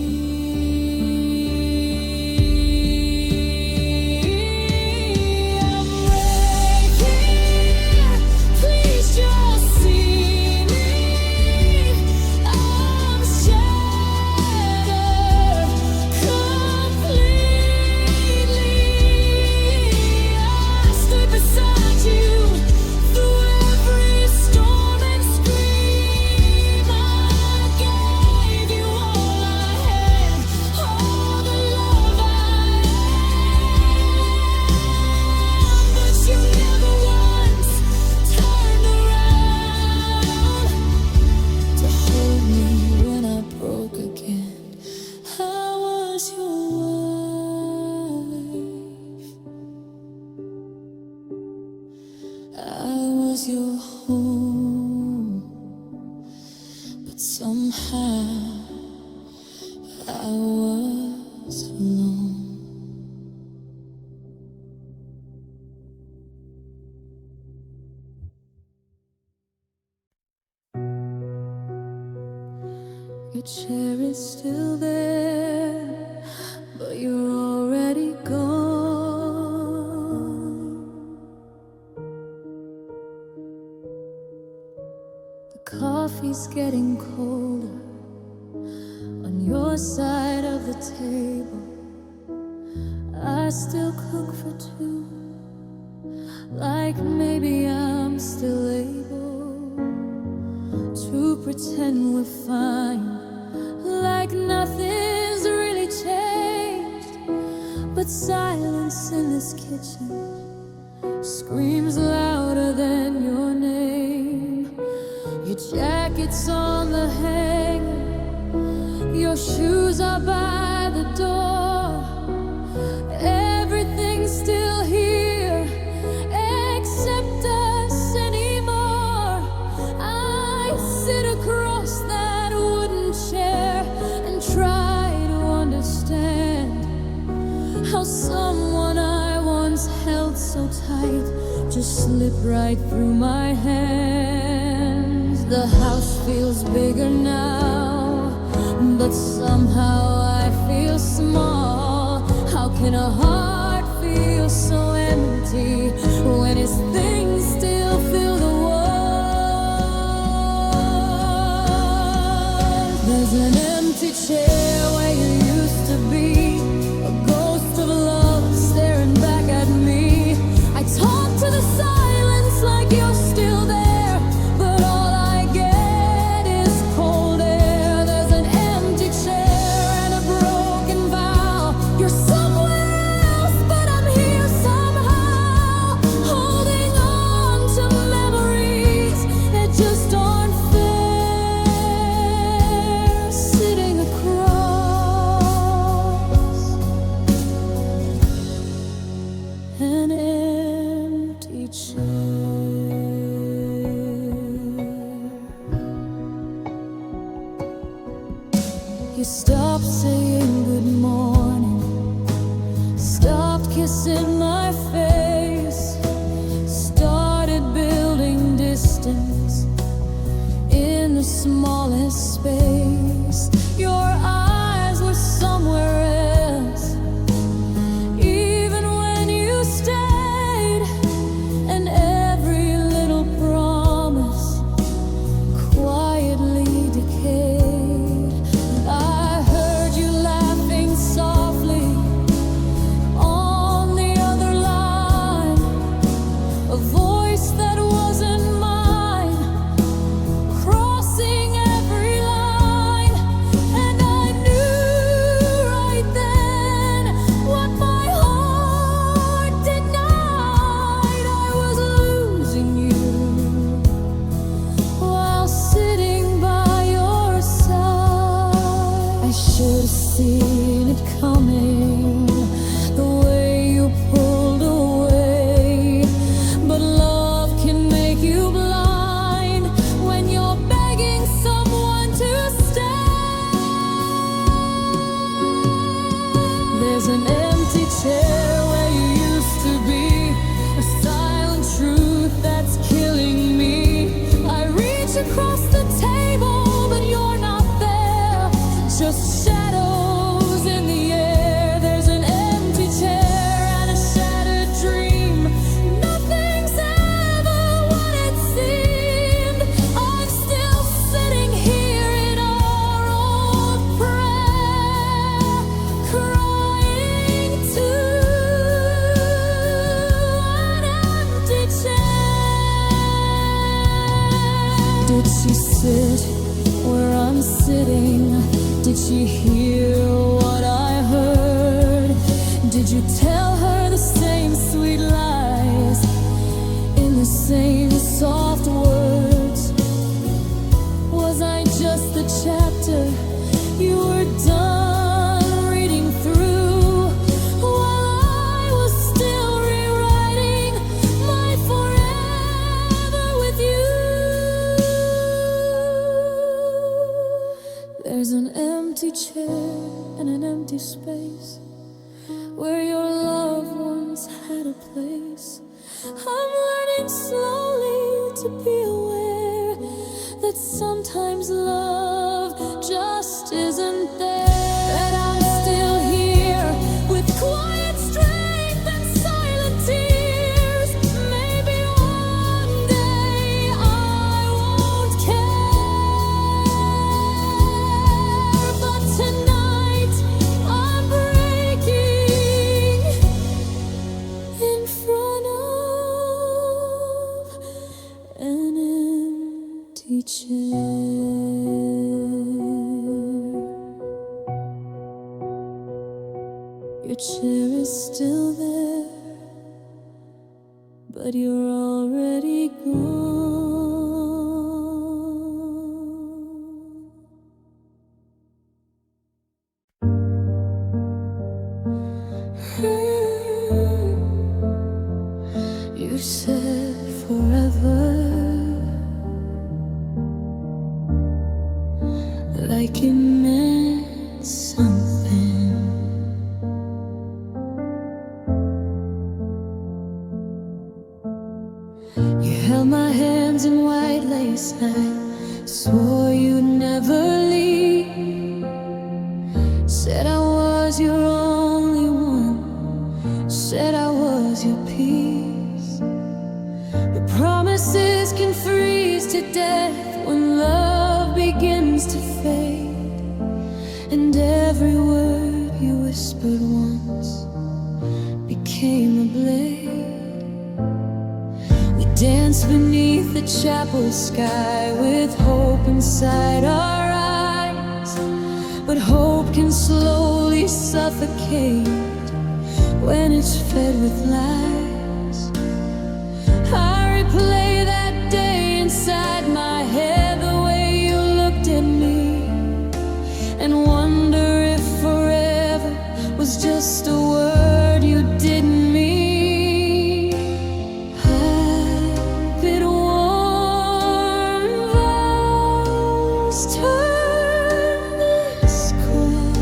I'm right here. Please just see me. I'm shattered completely. I stood beside you through every storm and scream. I gave you all I had. was your home, but somehow I was alone. Your chair is still there, but you're already gone. The coffee's getting colder on your side of the table. I still cook for two, like maybe I'm still able to pretend we're fine, like nothing's really changed. But silence in this kitchen screams louder than your name. Your jacket's on the hanger, your shoes are by the door. Everything's still here except us anymore. I sit across that wooden chair and try to understand how someone I once held so tight just slipped right through my hands. The house feels bigger now, but somehow I feel small. How can a heart feel so empty when its things still fill the walls? There's an empty chair where you used to be, a ghost of love staring back at me. I talk to the silence like you're still there, but all I get is cold air. There's an empty chair and a broken vow. You're somewhere else, but I'm here somehow, holding on to memories that just aren't fair. Sitting across an empty chair. You stopped saying good morning, stopped kissing my face, started building distance in the smallest space. Your eyes were somewhere else, even when you stayed, and every little promise quietly decayed. I heard you laughing softly on the other line, a voice that wasn't mine, crossing every line. And I knew right then what my heart denied. I was losing you while sitting by your side. I should have seen it coming, the way you pulled away. But love can make you blind when you're begging someone to stay. There's an empty chair where you used to be, a silent truth that's killing me. I reach across the table, but you're not there, just shadows in the air. There's an empty chair and a shattered dream. Nothing's ever what it seemed. I'm still sitting here in our old prayer, crying to an empty chair. Did she sit where I'm sitting? Did she hear what I heard? Did you tell her the same sweet lies in the same soft words? Was I just the chapter you were done reading through, while I was still rewriting my forever learning slowly to be aware that sometimes love just isn't there. That I'm still here with quiet strength and silent tears. Maybe one day I won't care, but tonight I'm breaking in front of an empty chair. Your chair is still there, but you're already gone. You said forever, like it meant something. You held my hands in white lace night, swore you'd never leave. Said I was your only one, said I was your peace. But promises can freeze to death when love begins to fade. And every word you whispered once became a blade. We danced beneath the chapel sky with hope inside our eyes. But hope can slowly suffocate when it's fed with lies. I replay that day inside my head, the way you looked at me, and wonder if forever was just a word you didn't mean. I've been warm vows, turn this cold.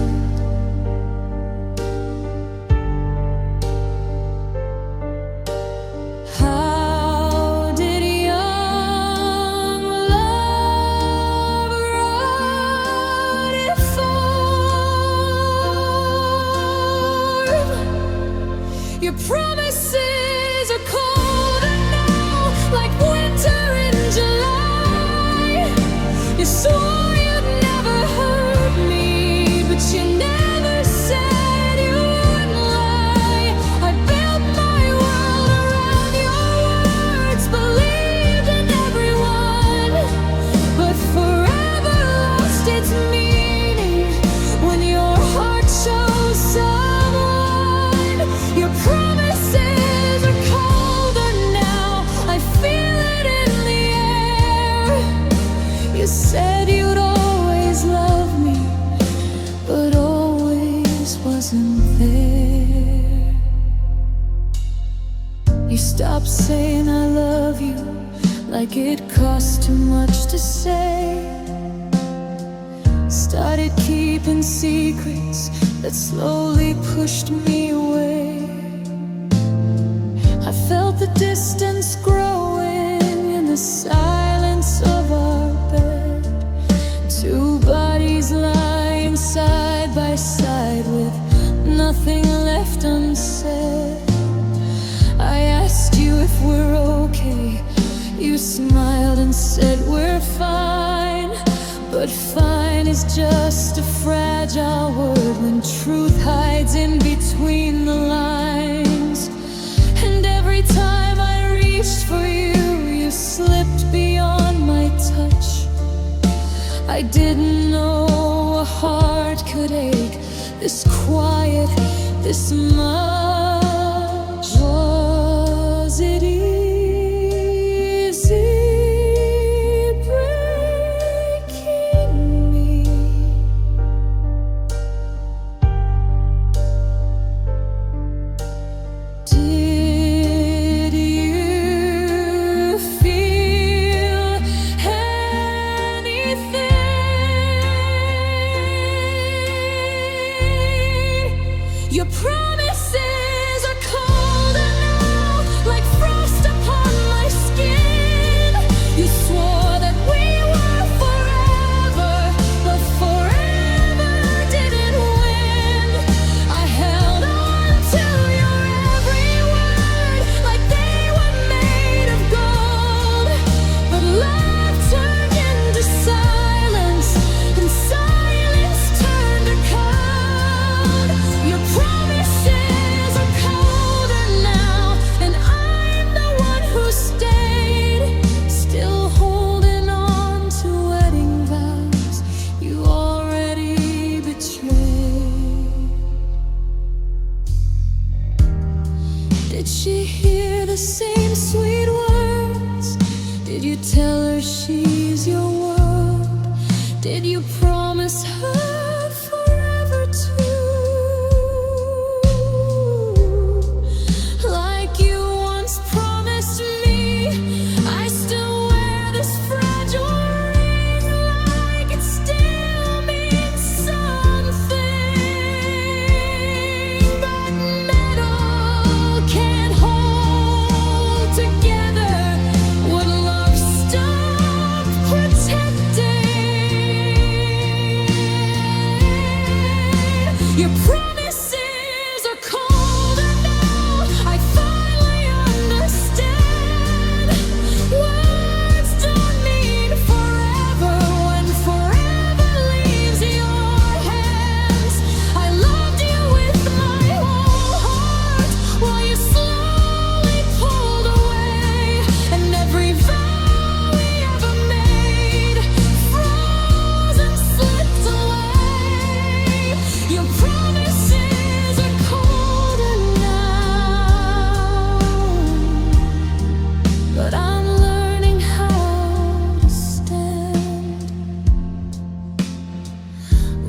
How did young love rot it form? Your promises are colder now, like winter in July. You swore you'd never hurt me, but you never said you wouldn't lie. I built my world around your words, believed in everyone, but forever lost its meaning when your heart chose someone. Your promises are colder now, I feel it in the air. You said you'd always love me, but always wasn't there. You stopped saying I love you, like it cost too much to say. Started keeping secrets that slowly pushed me away. I felt the distance growing in the silence of our bed. Two bodies lying side by side with nothing left unsaid. I asked you if we're okay. You smiled and said we're fine. But fine is just a fragile word when truth hides in between the lines. And every time I reached for you, you slipped beyond my touch. I didn't know a heart could ache this quiet, this much. Was it easy breaking me? Did you feel anything? Your promises Did you tell her she's your world? Did you promise her forever too? Like you once promised me, I still wear this fragile ring like it still means something. But metal can't hold together what love stopped protecting. Your promises are colder now. I finally understand. Words don't mean forever when forever leaves your hands. I loved you with my whole heart while you slowly pulled away, and every vow we ever made froze and slipped away. Your promises are colder now, but I'm learning how to stand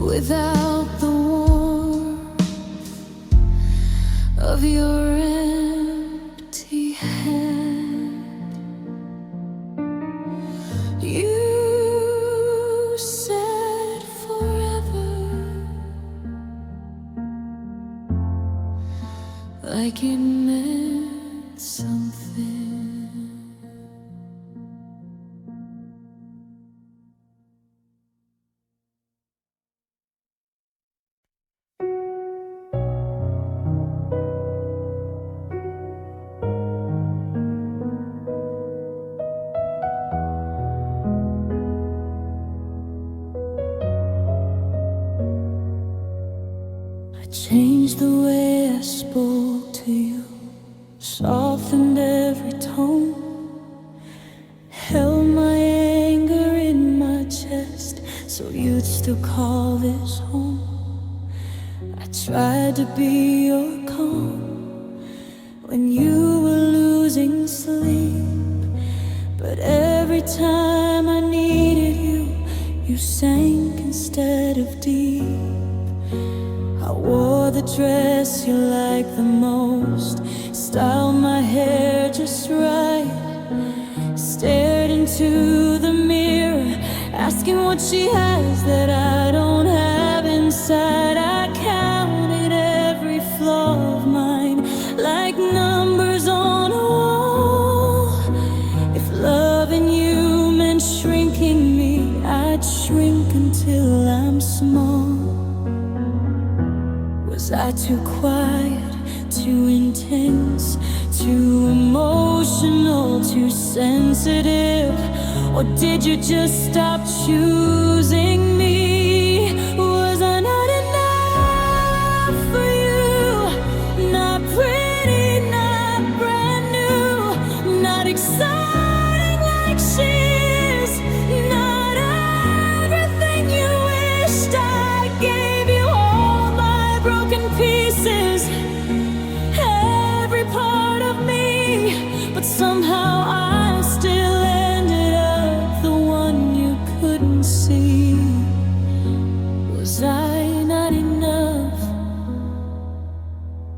without the warmth of your empty hand. You said forever, like it meant something. I changed the way I spoke to you, softened every tone, held my anger in my chest so you'd still call this home. I tried to be your calm when you were losing sleep, but every time I needed you, you sank instead of deep. I wore the dress you liked the most, styled my hair just right, stared into the mirror, asking what she has that I don't have inside. I counted every flaw of mine like numbers on a wall. If loving you meant shrinking me, I'd shrink until I'm small. Was I too quiet, too intense, too emotional, too sensitive? Or did you just stop choosing me? Was I not enough for you? Not pretty, not brand new, not exciting like she is, not everything you wished I gave you. All my broken pieces, every part of me, but somehow I still ended up the one you couldn't see. Was I not enough,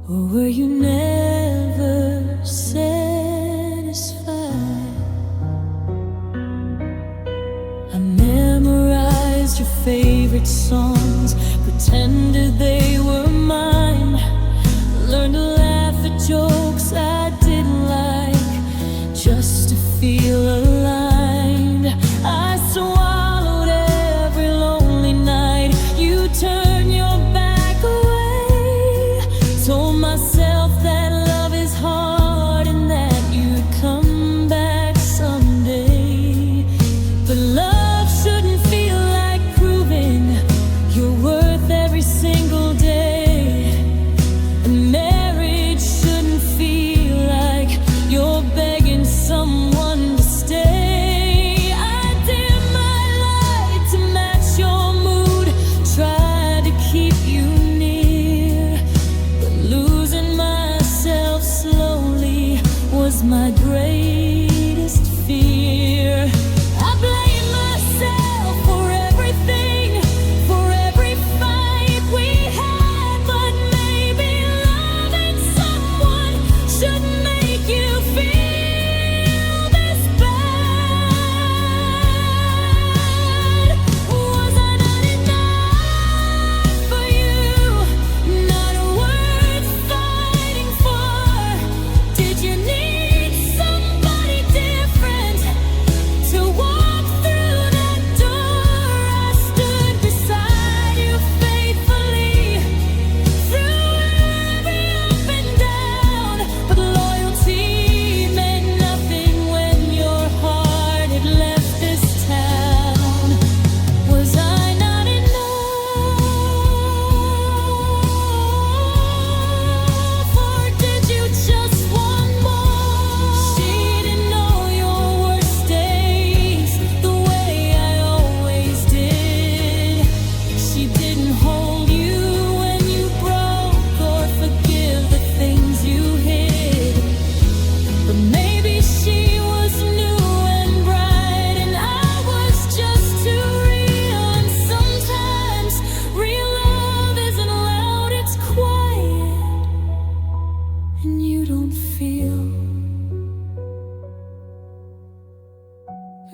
or were you never satisfied? I memorized your favorite songs, pretended they were mine, learned to laugh at jokes I didn't like, just to feel aligned. I swallowed every lonely night. You turned your back away, told myself that love is hard and that you'd come back someday. But love shouldn't feel like proving your worth every single day, and marriage shouldn't feel like you're begging someone to stay.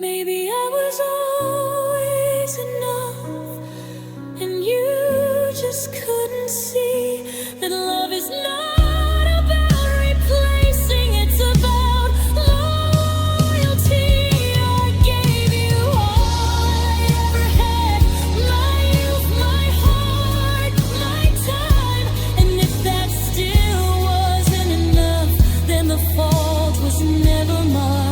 Maybe I was always enough, and you just couldn't see that love is not about replacing, it's about loyalty. I gave you all I ever had, my youth, my heart, my time. And if that still wasn't enough, then the fault was never mine.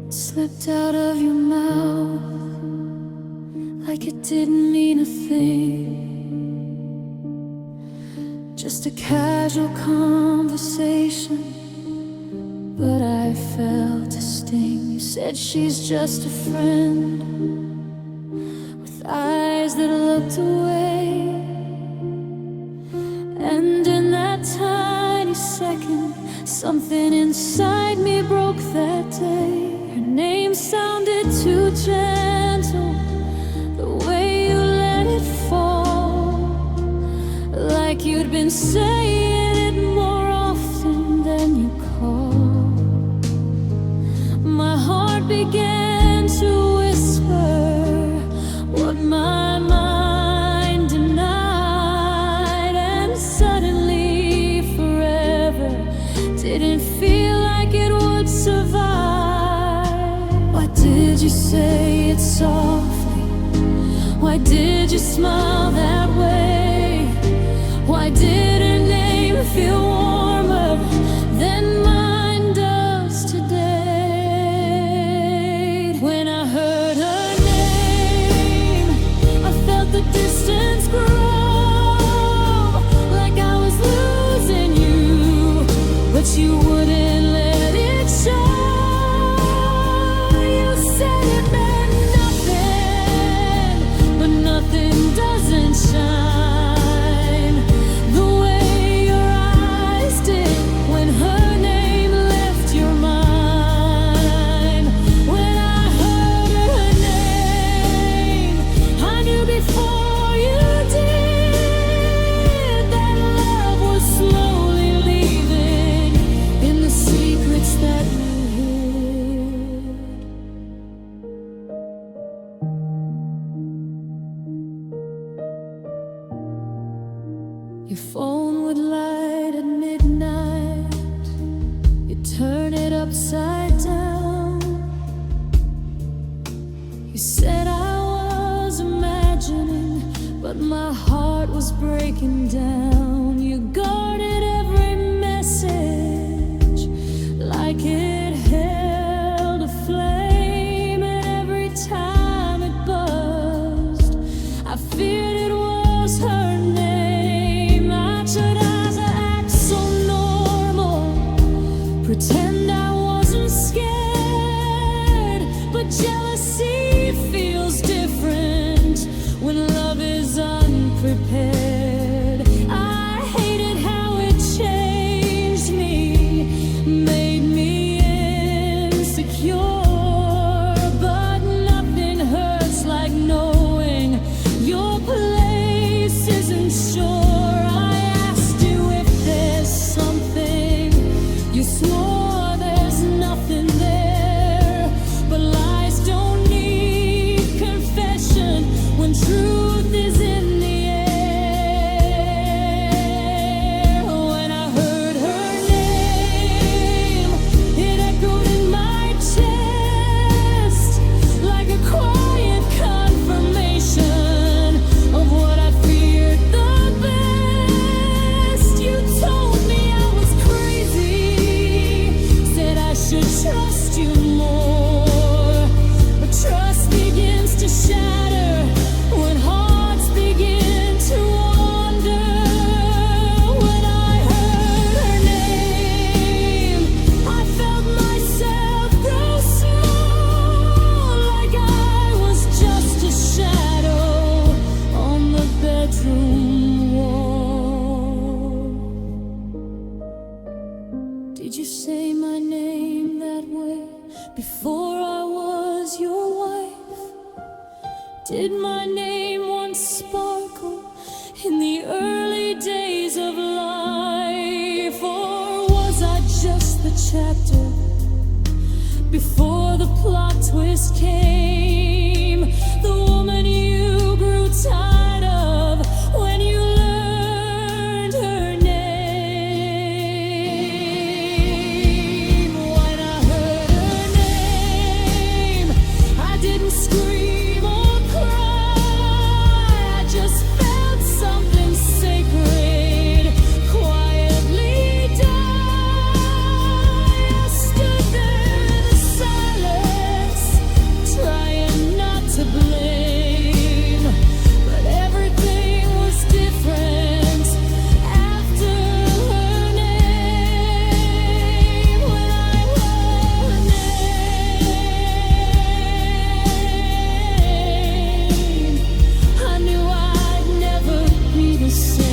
Slipped out of your mouth like it didn't mean a thing. Just a casual conversation, but I felt a sting. You said she's just a friend, with eyes that looked away. And in that tiny second, something inside me broke that day. Her name sounded too gentle, the way you let it fall, like you'd been saying it more often than you called. My heart began to whisper what my mind denied, and suddenly forever didn't feel like it would survive. Why did you say it softly? Why did you smile that way? Why did her name feel warmer than mine does today? When I heard her name, I felt the distance grow, like I was losing you, but you wouldn't let it show. Doesn't shine the way your eyes did when her name left your mind. When I heard her name, I knew before you did that love was slowly leaving in the secrets that you hid. Your phone would light at midnight, you turn it upside down. You said I was imagining, but my heart was breaking down. You guarded every message like it held a flame, and every time it buzzed, I feared it was her name. Should I act so normal, pretend I wasn't scared? But jealousy feels different when love is unprepared. I hated how it changed me, made me insecure. But nothing hurts like knowing your place isn't sure. You swore there's nothing there, but lies don't trust you more. But trust begins to shatter when hearts begin to wander. When I heard her name, I felt myself grow small, like I was just a shadow on the bedroom wall. Did you say my name that way before I was your wife? Did my name once sparkle in the early days of life? Or was I just the chapter before the plot twist came? The woman you grew tired of when you learned her name. When I heard her name, I didn't scream or cry. I just felt something sacred quietly die. I stood there in the silence, trying not to blame. But everything was different after her name. When I heard her name, I knew I'd never be the same.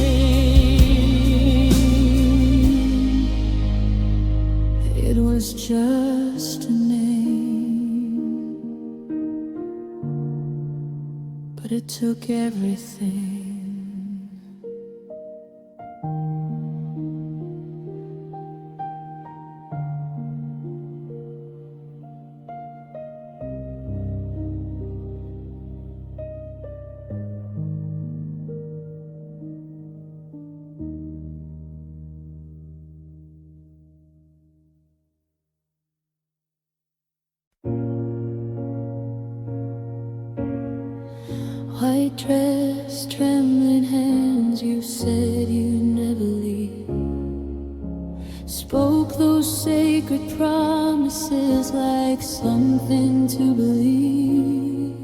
It was just a name, but it took everything. White dress, trembling hands, you said you'd never leave. Spoke those sacred promises like something to believe.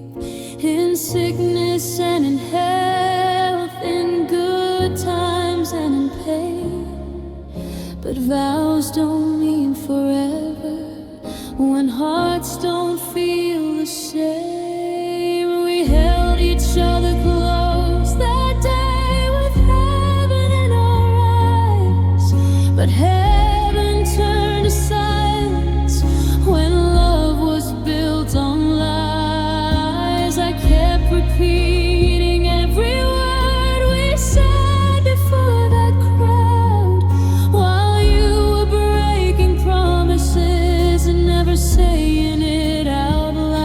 In sickness and in health, in good times and in pain. But vows don't mean forever when hearts don't feel the same. We held each other close that day with heaven in our eyes. But heaven turned to silence when love was built on lies. I kept repeating every word we said before that crowd, while you were breaking promises and never saying it out loud.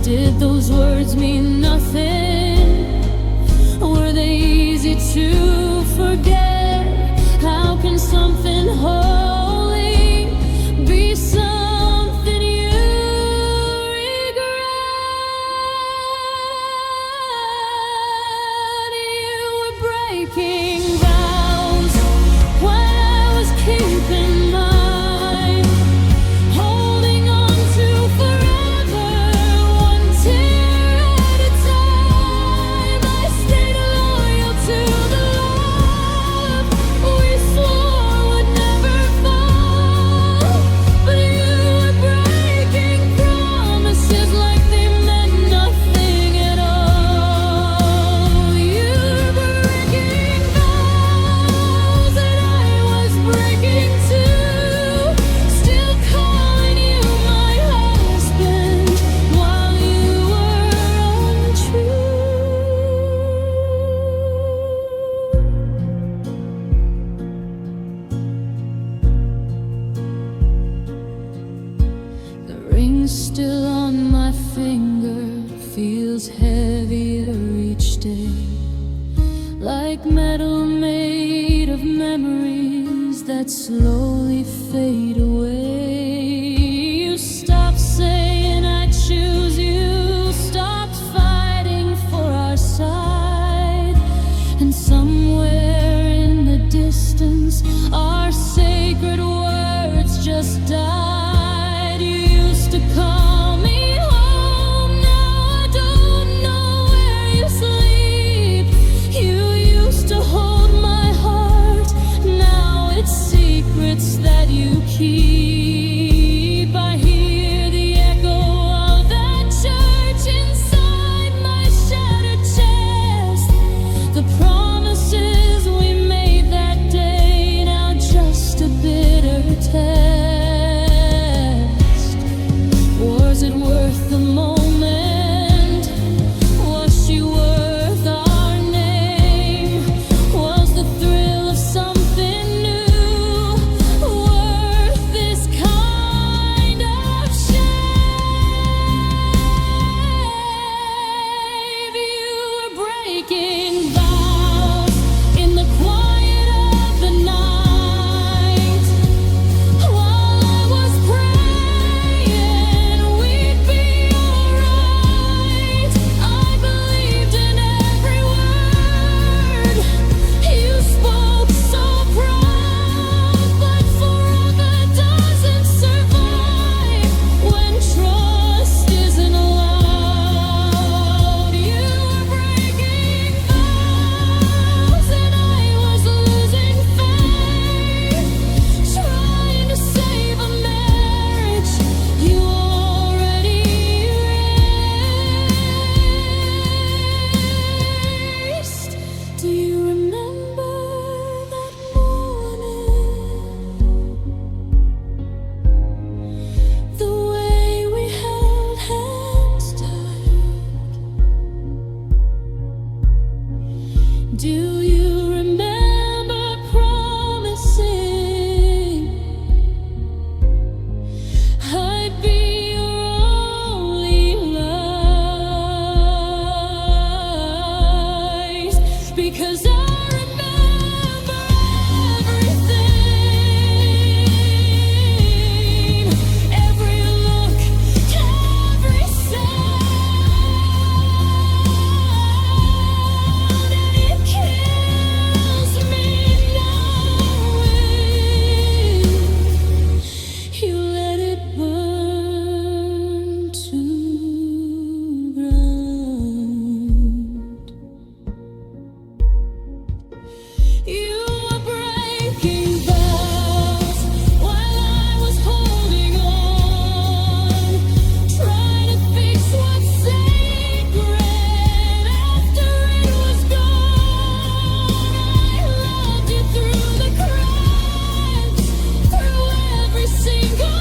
Did those words mean nothing? Were they easy to forget? How can something holy be something you regret? You were breaking vows when I was keeping mine, holding on to forever, one tear at a time. I stayed loyal to the love we swore would never fall. But you were breaking promises like they meant nothing at all. You were breaking vows that I was breaking too, still calling you my husband while you were untrue. The ring's still on my finger, feels heavier each day, like metal made of memories that slowly fade away. You stopped saying I choose you, stopped fighting for our side, and somewhere in the distance our sacred word that you keep. I hear the echo of that church inside my shattered chest. The promises we made that day, now just a bitter test. Was it worth the moment? Was she worth our name? Was the thrill of something new worth this kind of shame? You were breaking vows in the quiet of the night, while I was praying we'd be alright. I believed in every word you spoke, so proud, but forever doesn't survive when trust isn't allowed. You were breaking vows and I was losing faith, trying to save a marriage you already erased. Do you remember that morning? The way we held hands tight. Do you remember promising I'd be your only light? Because I remember everything, every look, every sound, and it kills me knowing you let it burn to ground. You were breaking vows while I was holding on, trying to fix what's sacred after it was gone. I loved you through the cracks, through every single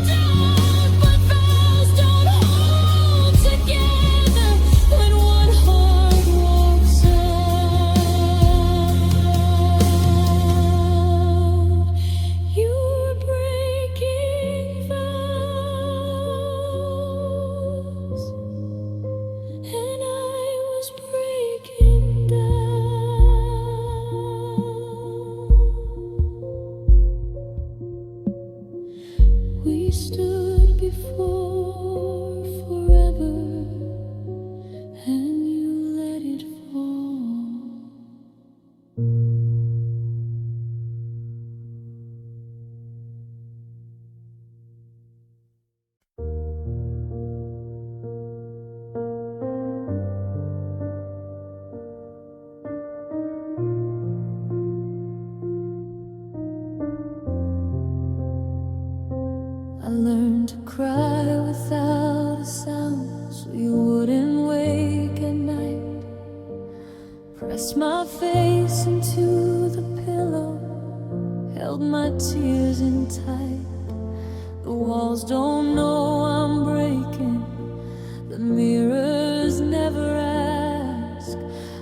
doubt, but vows don't hold together when one heart walks out. You were breaking vows, and I was breaking down. We stood before forever, and you let it fall. I learned to cry without a sound, so you wouldn't wake at night. Pressed my face into the pillow, held my tears in tight. The walls don't know I'm breaking, the mirrors never ask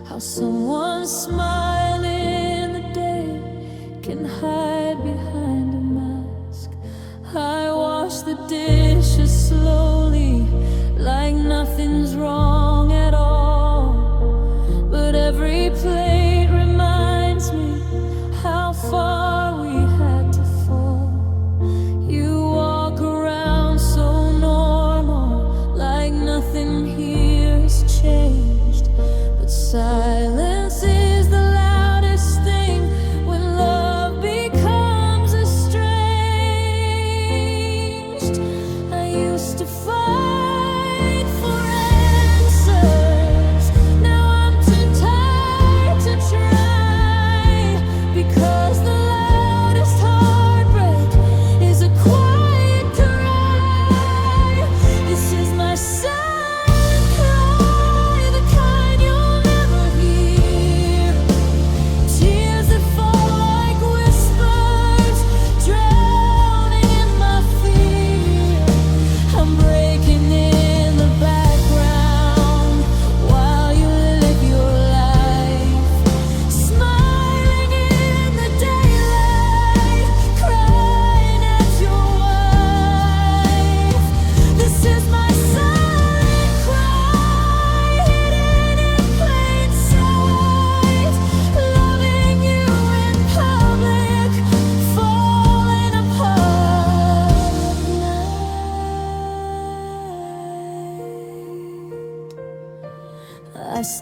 how someone smiling in the day can hide behind a mask. I wash the dishes slowly, like nothing's wrong at all, but every plate reminds me how far we had to fall. You walk around so normal, like nothing here has changed, but silence is the loudest thing when love becomes a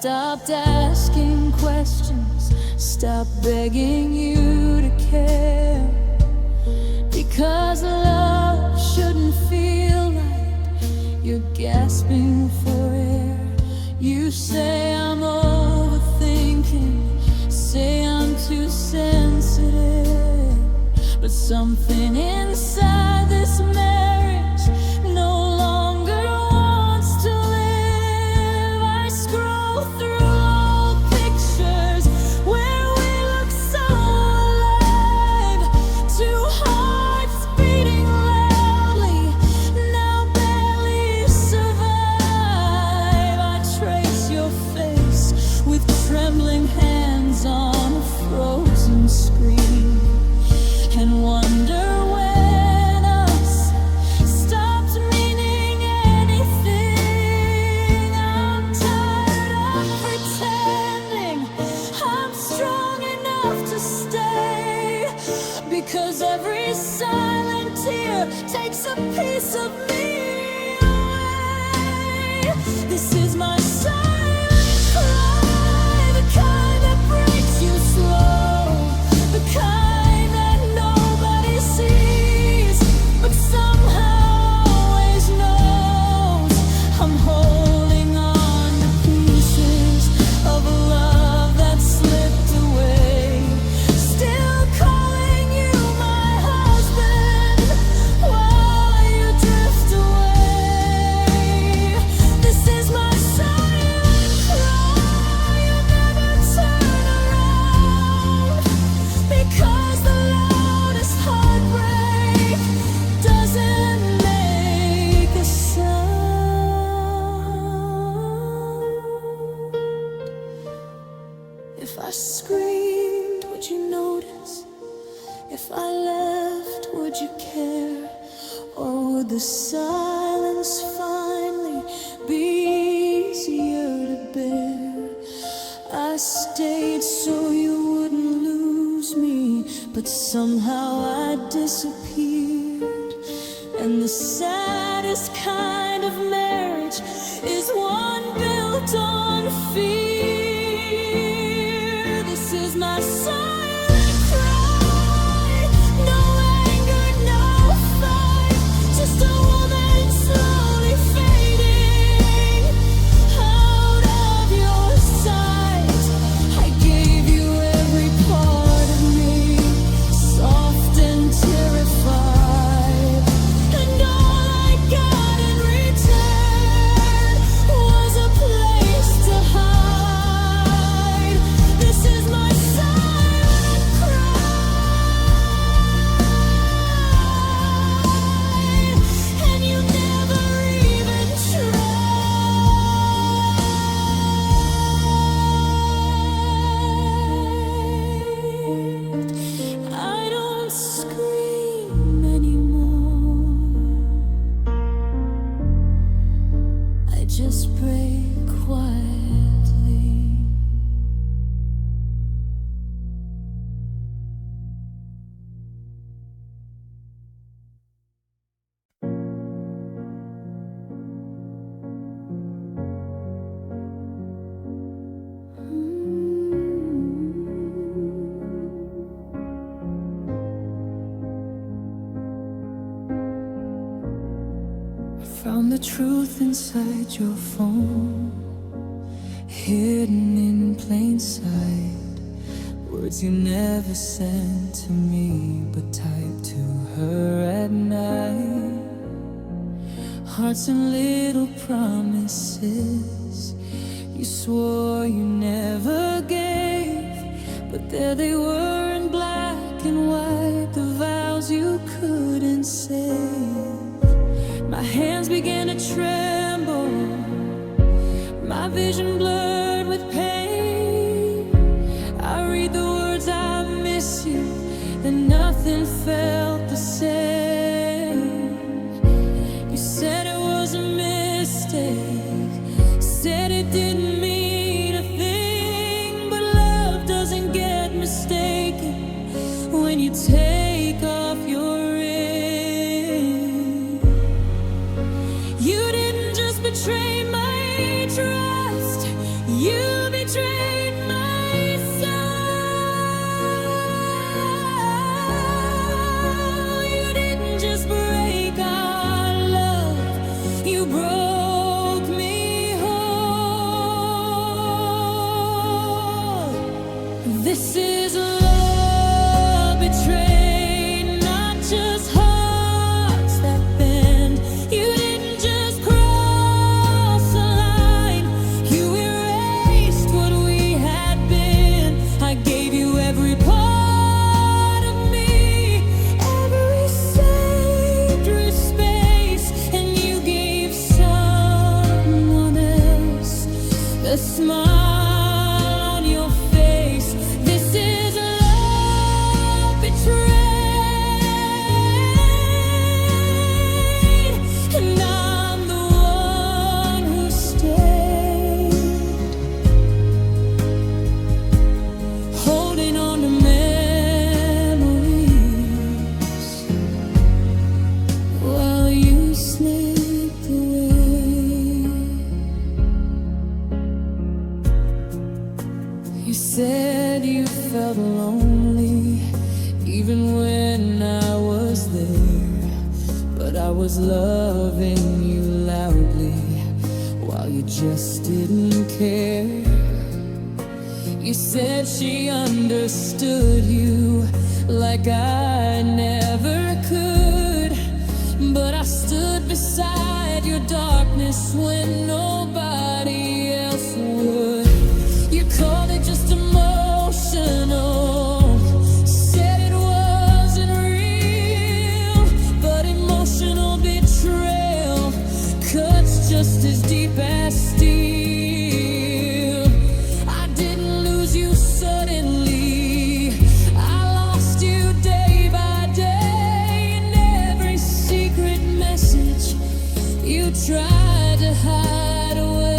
stopped asking questions, stopped begging you to care. Because love shouldn't feel like you're gasping for air. You say I'm overthinking, say I'm too sensitive, but something inside this marriage no longer wants to live. I scroll through old pictures where we look so alive, two hearts beating loudly, now barely survive. I trace your face with trembling hands on a frozen screen, and wonder when us stopped meaning anything. I'm tired of pretending I'm strong enough to stay, because every silent tear takes a piece of me away. This is my silent cry, the kind that breaks you slow, the kind that nobody sees, but somehow always knows. I'm holding on to pieces of a love that slipped away, still calling you my husband while you drift away. This is my silent cry, you never turn around, because the loudest heartbreak doesn't make a sound. If I screamed, would you notice? If I left, would you care? Or would the silence finally be easier to bear? I stayed so you wouldn't lose me, but somehow I disappeared. And the saddest kind of marriage is one built on fear. This is my silent cry, no anger, no fight, just a woman slowly fading out of your sight. I gave you every part of me, soft and terrified, and all I got in return was a place to hide. This is my silent cry, and you never even tried. I don't scream anymore, I just pray quietly. I found the truth inside your phone, hidden in plain sight. Words you never sent to me, but typed to her at night. Hearts and little promises you swore you never gave, but there they were in black and white, the vows you couldn't save. My hands began to tremble, my vision blurred with pain. I read the words, I miss you, and nothing felt the same. You said it was a mistake, said it didn't mean a thing, but love doesn't get mistaken when you take off your ring. You didn't just betray my trust, you when I was there, but I was loving you loudly while you just didn't care. You said she understood you like I never could, but I stood beside your darkness when nobody else would. You called it just emotional, said it wasn't real, but emotional betrayal cuts just as deep as steel. I didn't lose you suddenly, I lost you day by day, and every secret message you tried to hide away.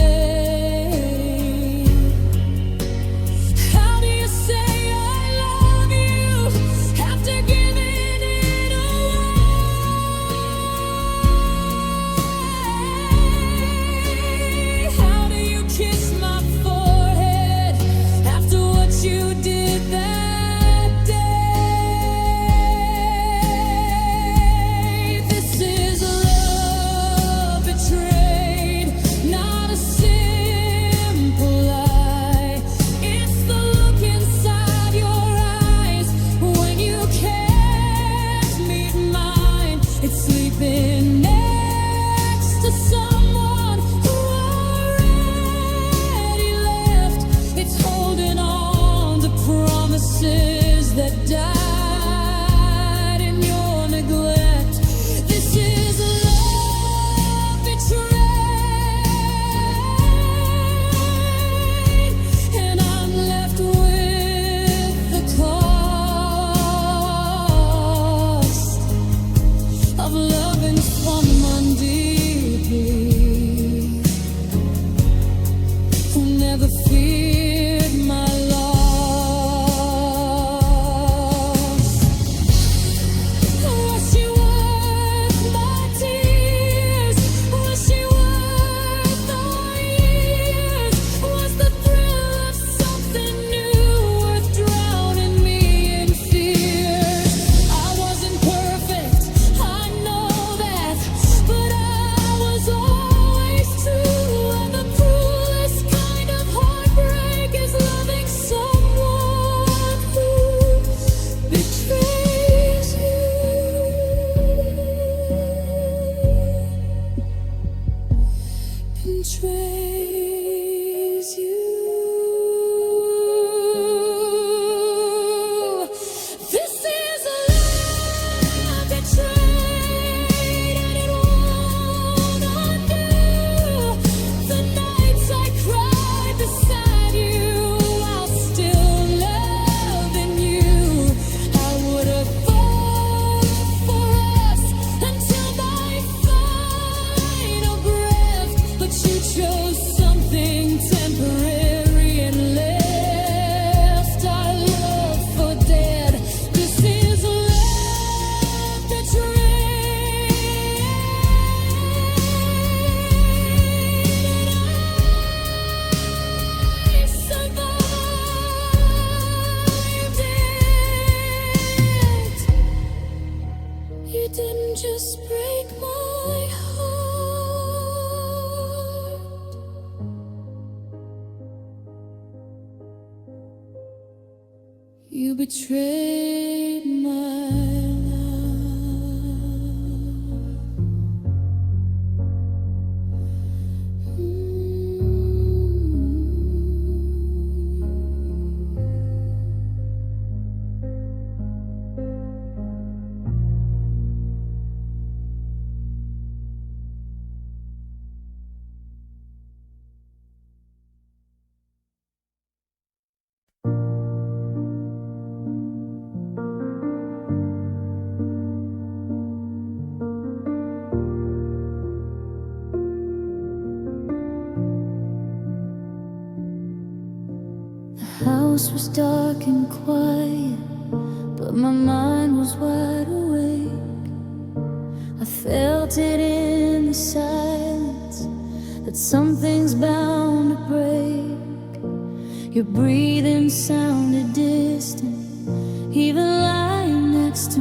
How do you say I love you after giving it away? How do you kiss my forehead after what you did that day? This is love betrayed, not a simple lie. It's the look inside your eyes when you can't meet mine. It's sleeping next to someone who already left. It's holding on to promises that died in your neglect. This is love betrayed, and I'm left with the cost of loving someone deeply who never feared my loss. Was she worth my tears? Was she worth our years? Was the thrill of something new worth drowning me in fears? I wasn't perfect, I know that, but I was always true. And the cruelest kind of heartbreak is loving someone who betrays you. Betrays you. This is a love betrayed, and it won't undo the nights I cried beside you while still loving you. I would have fought for us until my final breath, but you chose something temporary and left our love for dead. This is love betrayed, and I survived it. You didn't just break my heart, you betrayed my The house was dark and quiet, but my mind was wide awake. I felt it in the silence that something's bound to break. Your breathing sounded distant, even lying next to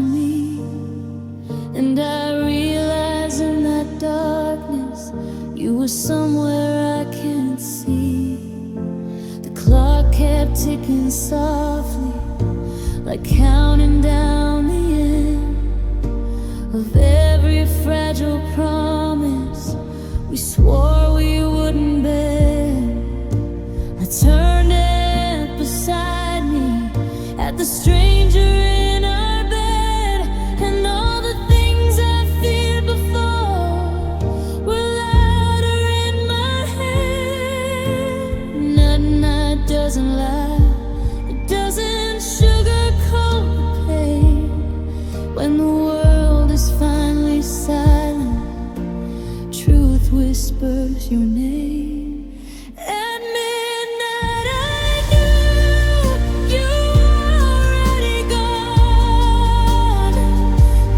whispers your name. At midnight I knew you were already gone.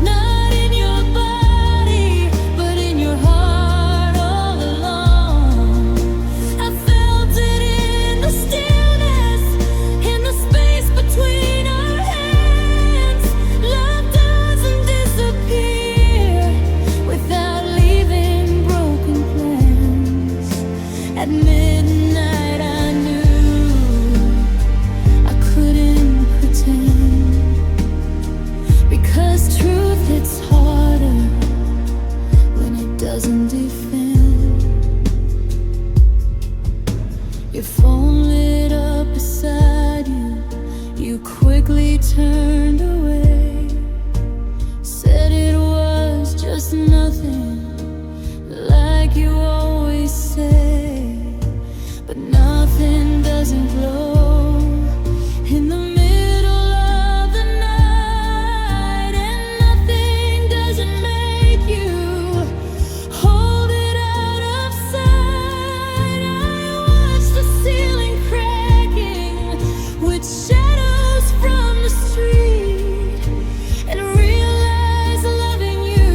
Not in your body, but in your heart all along. I felt it in the stillness, in the space between our hands. Love doesn't disappear without leaving broken plans. At midnight I knew I couldn't pretend, because truth hits harder when it doesn't defend. Your phone lit up beside you, you quickly turned away. Said it was just nothing, like you always say. But nothing doesn't glow in the middle of the night, and nothing doesn't make you hold it out of sight. I watch the ceiling cracking with shadows from the street, and realize loving you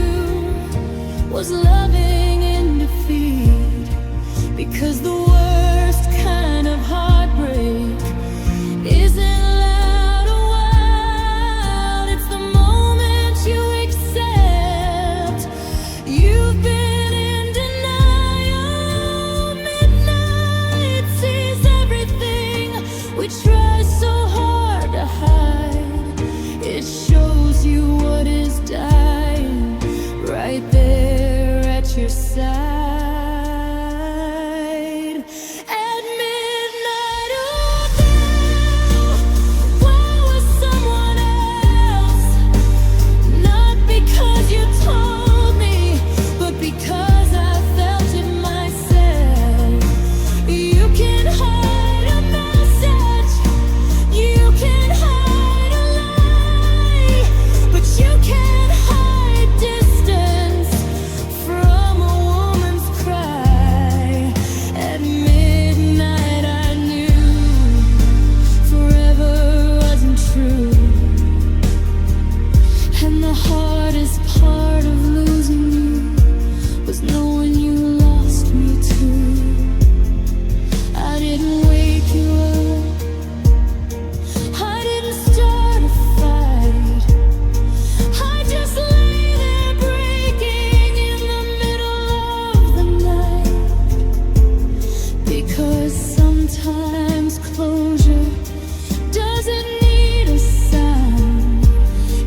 was loving in defeat. Because the worst kind of heartbreak isn't loud or wild. It's the moment you accept you've been in denial. Midnight sees everything we try so hard to hide. It shows you what is dying right there at your side. At midnight, oh, thou were someone else. Not because you told me, but because I felt it myself. You can hide a message, you can hide a lie, but you can't hide distance from a woman's cry. At midnight I knew forever wasn't true, and the hardest part of losing you was knowing you lost me too. I didn't wake you up, I didn't start a fight. I just lay there breaking in the middle of the night. Because sometimes closure doesn't need a sound.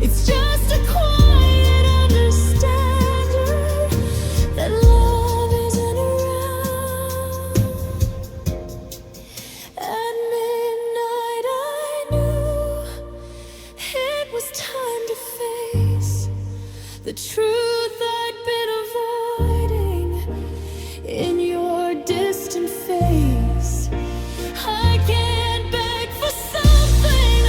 It's just a quiet understanding that love isn't around. At midnight I knew it was time to face the truth I'd been avoiding in your distant face. I can't beg for something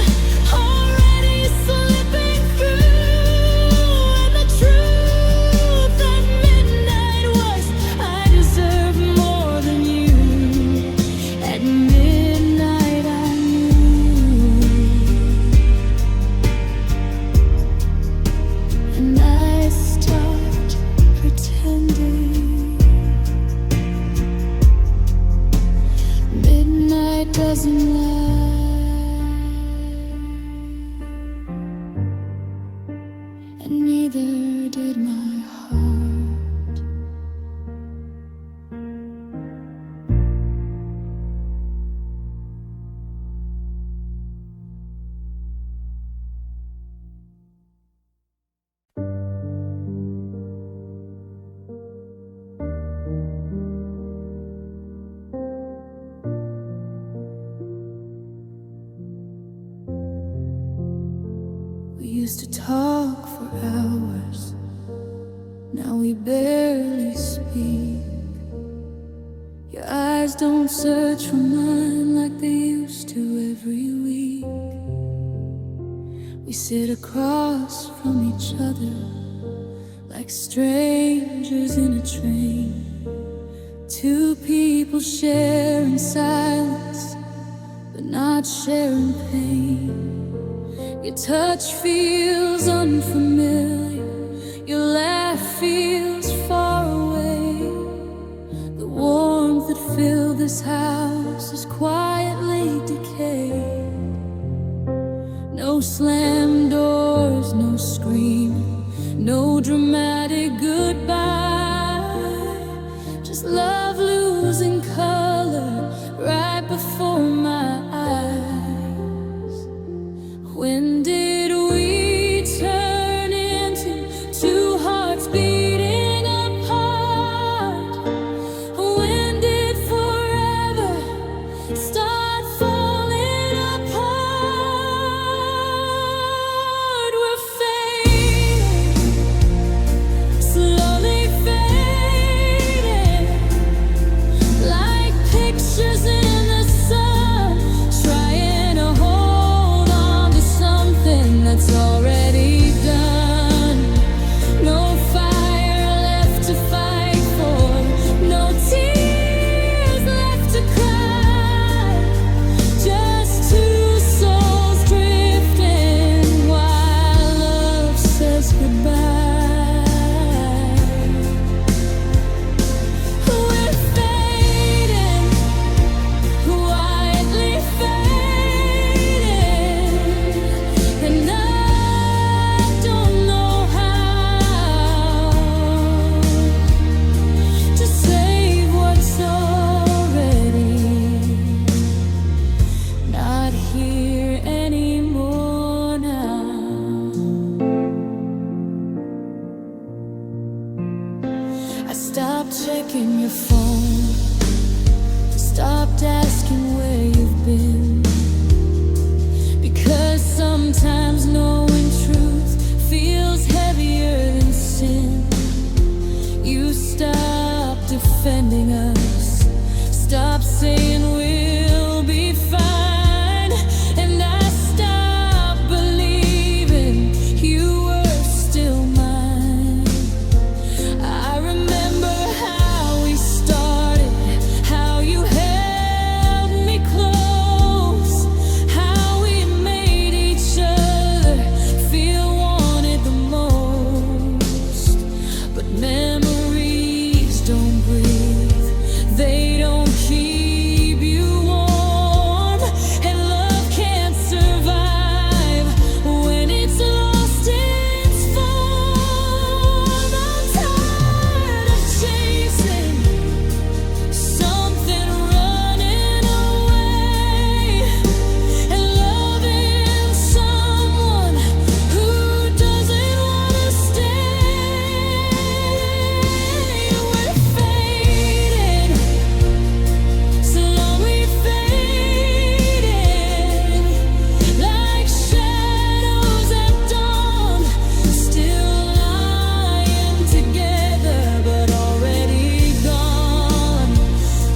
already slipping through, and the truth at midnight was I deserve more than you. At midnight I knew, and I stopped pretending. Midnight doesn't lie, and neither did my heart. We used to talk for hours, now we barely speak. Your eyes don't search for mine like they used to every week. We sit across from each other like strangers in a train, Two people sharing silence, but not sharing pain. Your touch feels unfamiliar, your laugh feels far away. The warmth that filled this house is quietly decayed. No slammed doors, no screaming, no dramatic goodbye. Just love losing color right before my eyes. When did we turn into two hearts beating apart? When did forever start falling apart? We're fading, slowly fading, like pictures in the sun, trying to hold on to something that's already done. No fire left to fight for, no tears left to cry. Just two souls drifting while love says goodbye. We're fading, quietly fading, and I don't know how to save what's already not here anymore now. I stopped checking your phone, stopped asking where you've been, because sometimes knowing truth feels heavier than sin. You stopped defending us, stopped saying we'll be fine, and I stopped believing you were still mine. I remember how we started, how you held me close, how we made each other feel wanted the most. But memories don't breathe, they don't keep you warm, and love can't survive when it's lost its form. I'm tired of chasing something running away, and loving someone who doesn't want to stay. We're fading, slowly fading, like shadows at dawn, still lying together but already gone.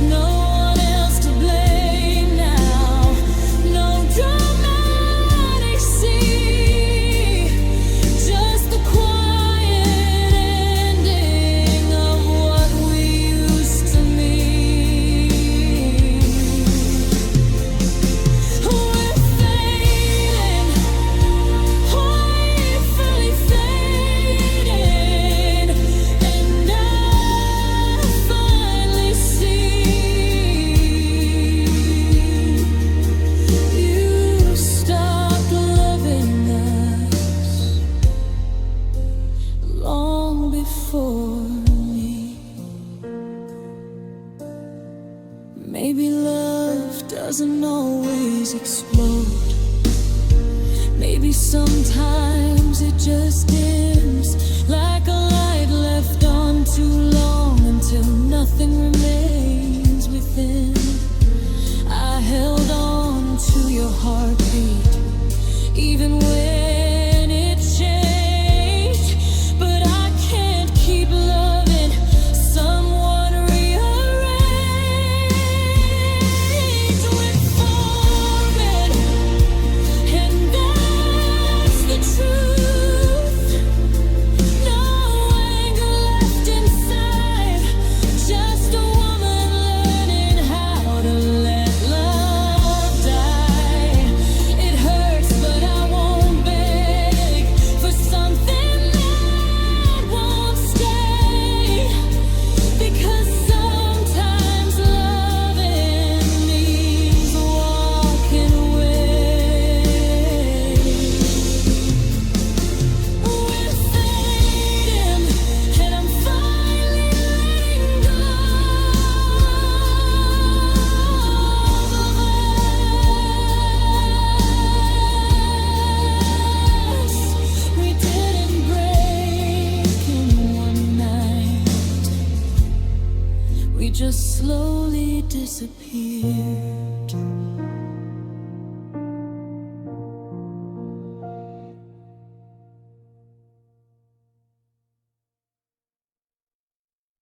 No one else to blame now, no dramatic scene, just the quiet ending of what we used to mean. We're fading, hopefully fading, and I finally see you stopped loving us long before me. Maybe love doesn't always explode. Maybe sometimes it just dims, like a light left on too long until nothing remains within. I held on to your heartbeat, even when it changed, but I can't keep loving someone rearranged. We're forming, and that's the truth. slowly disappear.